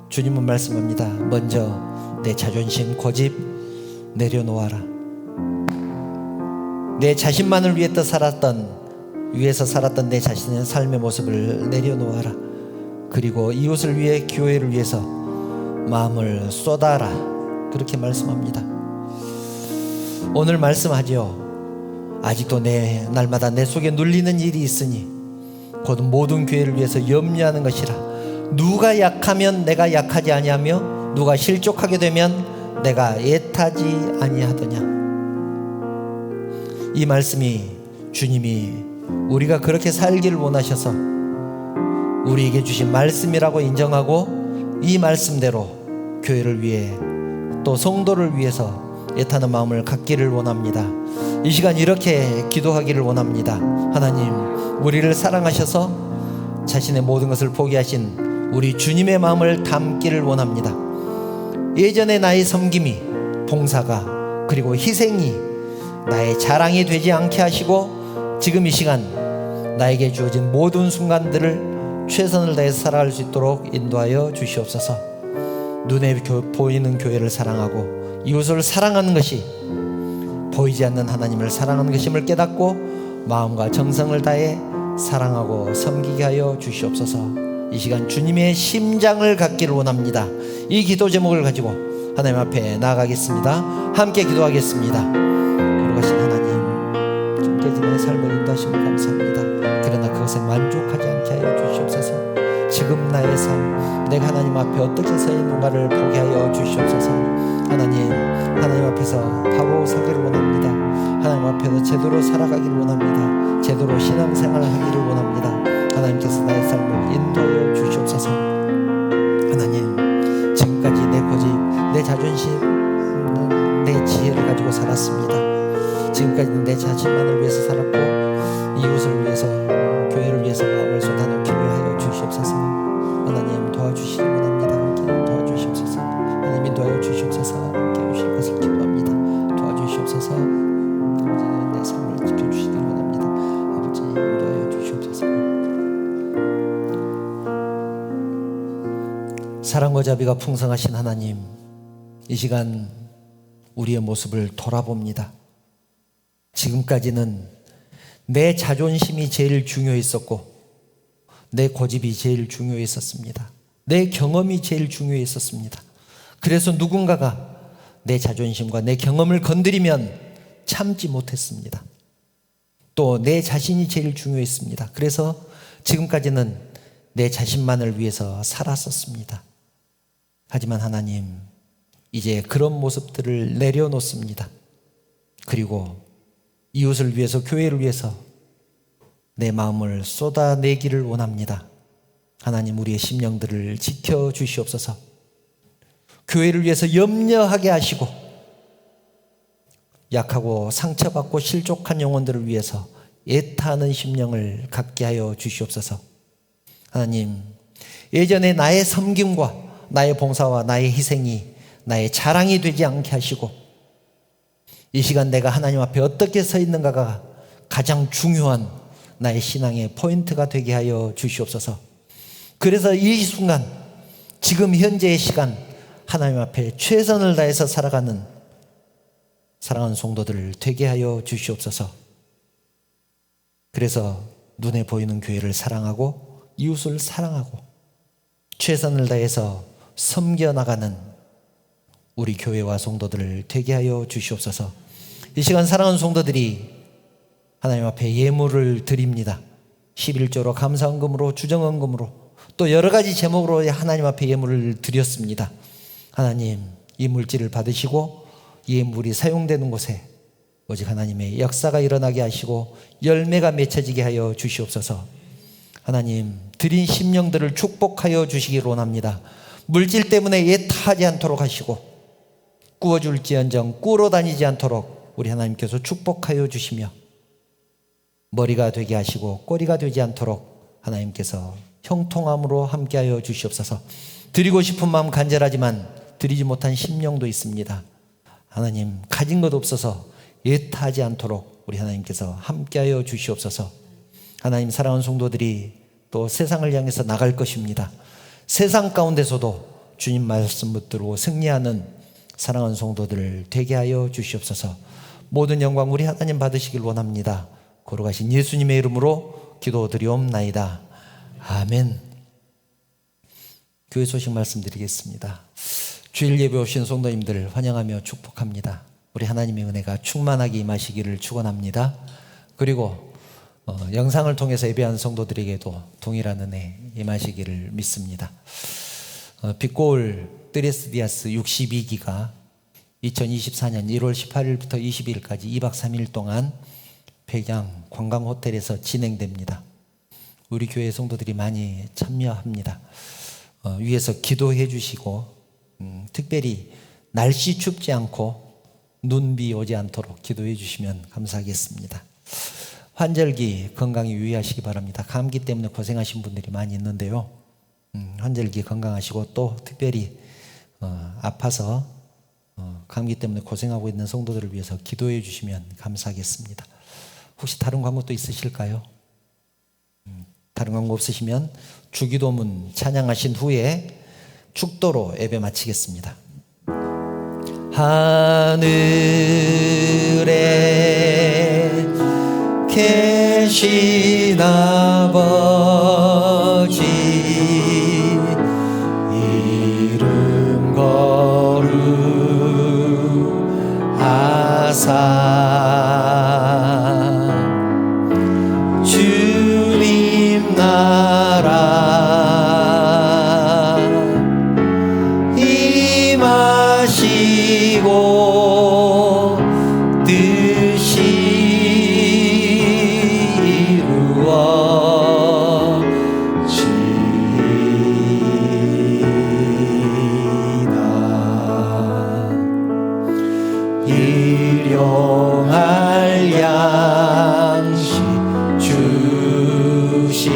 주님은 말씀합니다. 먼저 내 자존심 고집 내려놓아라. 내 자신만을 위해서 살았던 내 자신의 삶의 모습을 내려놓아라. 그리고 이웃을 위해 교회를 위해서 마음을 쏟아라. 그렇게 말씀합니다. 오늘 말씀하죠. 아직도 날마다 내 속에 눌리는 일이 있으니 곧 모든 교회를 위해서 염려하는 것이라. 누가 약하면 내가 약하지 아니하며 누가 실족하게 되면 내가 애타지 아니하더냐. 이 말씀이 주님이 우리가 그렇게 살기를 원하셔서 우리에게 주신 말씀이라고 인정하고 이 말씀대로 교회를 위해 또 성도를 위해서 애타는 마음을 갖기를 원합니다. 이 시간 이렇게 기도하기를 원합니다. 하나님, 우리를 사랑하셔서 자신의 모든 것을 포기하신 우리 주님의 마음을 담기를 원합니다. 예전에 나의 섬김이, 봉사가, 그리고 희생이 나의 자랑이 되지 않게 하시고 지금 이 시간 나에게 주어진 모든 순간들을 최선을 다해서 살아갈 수 있도록 인도하여 주시옵소서. 눈에 보이는 교회를 사랑하고 이웃을 사랑하는 것이 보이지 않는 하나님을 사랑하는 것임을 깨닫고 마음과 정성을 다해 사랑하고 섬기게 하여 주시옵소서. 이 시간 주님의 심장을 갖기를 원합니다. 이 기도 제목을 가지고 하나님 앞에 나아가겠습니다. 함께 기도하겠습니다. 거룩하신 하나님, 좀 깨지는 삶을 인도하심을 감사합니다. 그러나 그것에 만족하지 않게 하여 주시옵소서. 지금 나의 삶, 내가 하나님 앞에 어떻게 서 있는가를 보게 하여 주시옵소서. 하나님 앞에서 바로 서기를 원합니다. 하나님 앞에서 제대로 살아가기를 원합니다. 제대로 신앙생활을 하기를 원합니다. 하나님께서 나의 삶을 인도하여 주시옵소서. 하나님, 지금까지 내 고집, 내 자존심, 내 지혜를 가지고 살았습니다. 지금까지는 내 자신만을 위해서 살았고 이웃을 위해서, 교회를 위해서 마음을 쏟아놓기를 하여 주시옵소서. 하나님, 도와주시기 원합니다. 도와주시옵소서. 하나님, 인도하여 주시옵소서. 깨우실 것을 기도합니다. 도와주시옵소서. 아버지, 내 삶을 지켜주시기 원합니다. 아버지, 인도하여 주시옵소서. 사랑과 자비가 풍성하신 하나님, 이 시간 우리의 모습을 돌아봅니다. 지금까지는 내 자존심이 제일 중요했었고 내 고집이 제일 중요했었습니다. 내 경험이 제일 중요했었습니다. 그래서 누군가가 내 자존심과 내 경험을 건드리면 참지 못했습니다. 또 내 자신이 제일 중요했습니다. 그래서 지금까지는 내 자신만을 위해서 살았었습니다. 하지만 하나님, 이제 그런 모습들을 내려놓습니다. 그리고 이웃을 위해서, 교회를 위해서 내 마음을 쏟아내기를 원합니다. 하나님, 우리의 심령들을 지켜주시옵소서. 교회를 위해서 염려하게 하시고 약하고 상처받고 실족한 영혼들을 위해서 애타는 심령을 갖게 하여 주시옵소서. 하나님, 예전에 나의 섬김과 나의 봉사와 나의 희생이 나의 자랑이 되지 않게 하시고 이 시간 내가 하나님 앞에 어떻게 서 있는가가 가장 중요한 나의 신앙의 포인트가 되게 하여 주시옵소서. 그래서 이 순간, 지금 현재의 시간 하나님 앞에 최선을 다해서 살아가는 사랑하는 성도들을 되게 하여 주시옵소서. 그래서 눈에 보이는 교회를 사랑하고 이웃을 사랑하고 최선을 다해서 섬겨나가는 우리 교회와 성도들을 되게 하여 주시옵소서. 이 시간 사랑하는 성도들이 하나님 앞에 예물을 드립니다. 11조로 감사헌금으로 주정헌금으로 또 여러 가지 제목으로 하나님 앞에 예물을 드렸습니다. 하나님, 이 물질을 받으시고 예물이 사용되는 곳에 오직 하나님의 역사가 일어나게 하시고 열매가 맺혀지게 하여 주시옵소서. 하나님, 드린 심령들을 축복하여 주시기를 원합니다. 물질 때문에 애타하지 않도록 하시고 꾸어줄지언정 꾸러 다니지 않도록 우리 하나님께서 축복하여 주시며 머리가 되게 하시고 꼬리가 되지 않도록 하나님께서 형통함으로 함께하여 주시옵소서. 드리고 싶은 마음 간절하지만 드리지 못한 심령도 있습니다. 하나님, 가진 것 없어서 애타하지 않도록 우리 하나님께서 함께하여 주시옵소서. 하나님, 사랑하는 성도들이 또 세상을 향해서 나갈 것입니다. 세상 가운데서도 주님 말씀 붙들고 승리하는 사랑하는 성도들을 되게 하여 주시옵소서. 모든 영광 우리 하나님 받으시길 원합니다. 거룩하신 예수님의 이름으로 기도드리옵나이다. 아멘. 교회 소식 말씀드리겠습니다. 주일 예배 오신 성도님들 환영하며 축복합니다. 우리 하나님의 은혜가 충만하게 임하시기를 축원합니다. 그리고 영상을 통해서 예배하는 성도들에게도 동일한 은혜 임하시기를 믿습니다. 빛고울 드레스디아스 62기가 2024년 1월 18일부터 22일까지 2박 3일 동안 백양 관광호텔에서 진행됩니다. 우리 교회 성도들이 많이 참여합니다. 위에서 기도해 주시고 특별히 날씨 춥지 않고 눈비 오지 않도록 기도해 주시면 감사하겠습니다. 환절기 건강히 유의하시기 바랍니다. 감기 때문에 고생하신 분들이 많이 있는데요. 환절기 건강하시고 또 특별히 아파서 감기 때문에 고생하고 있는 성도들을 위해서 기도해 주시면 감사하겠습니다. 혹시 다른 광고 또 있으실까요? 다른 광고 없으시면 주기도문 찬양하신 후에 축도로 예배 마치겠습니다. 하늘에 계신 아버지 이름 거룩하사 주님 나라 임하시고 뜻이 이루어지이다. 일용할 양식 주시고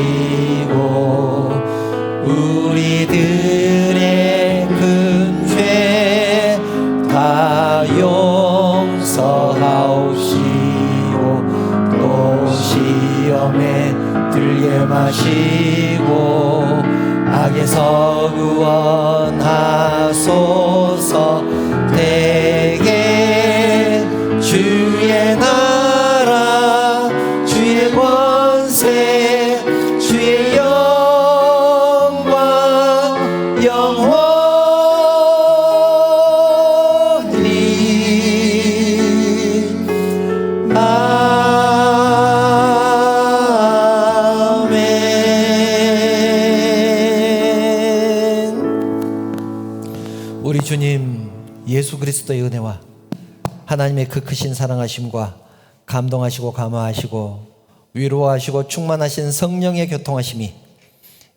우리들의 큰 죄 다 용서하옵시고 또 시험에 들게 마시고 악에서 구원하소서. 대개 주의 나라 주의 권세 주의 영광 영원히 아멘. 우리 주님 예수 그리스도의 은혜와 하나님의 그 크신 사랑하심과 감동하시고 감화하시고 위로하시고 충만하신 성령의 교통하심이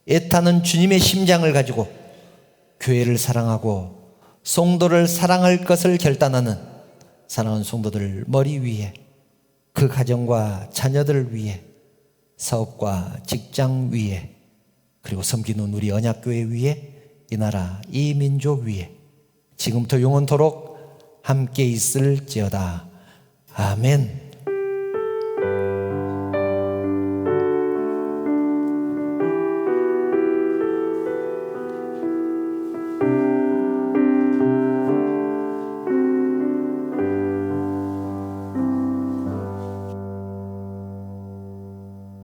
애타는 주님의 심장을 가지고 교회를 사랑하고 성도를 사랑할 것을 결단하는 사랑하는 성도들 머리 위에 그 가정과 자녀들을 위해 사업과 직장 위에 그리고 섬기는 우리 언약교회 위에 이 나라 이 민족 위에 지금부터 영원토록 함께 있을지어다. 아멘.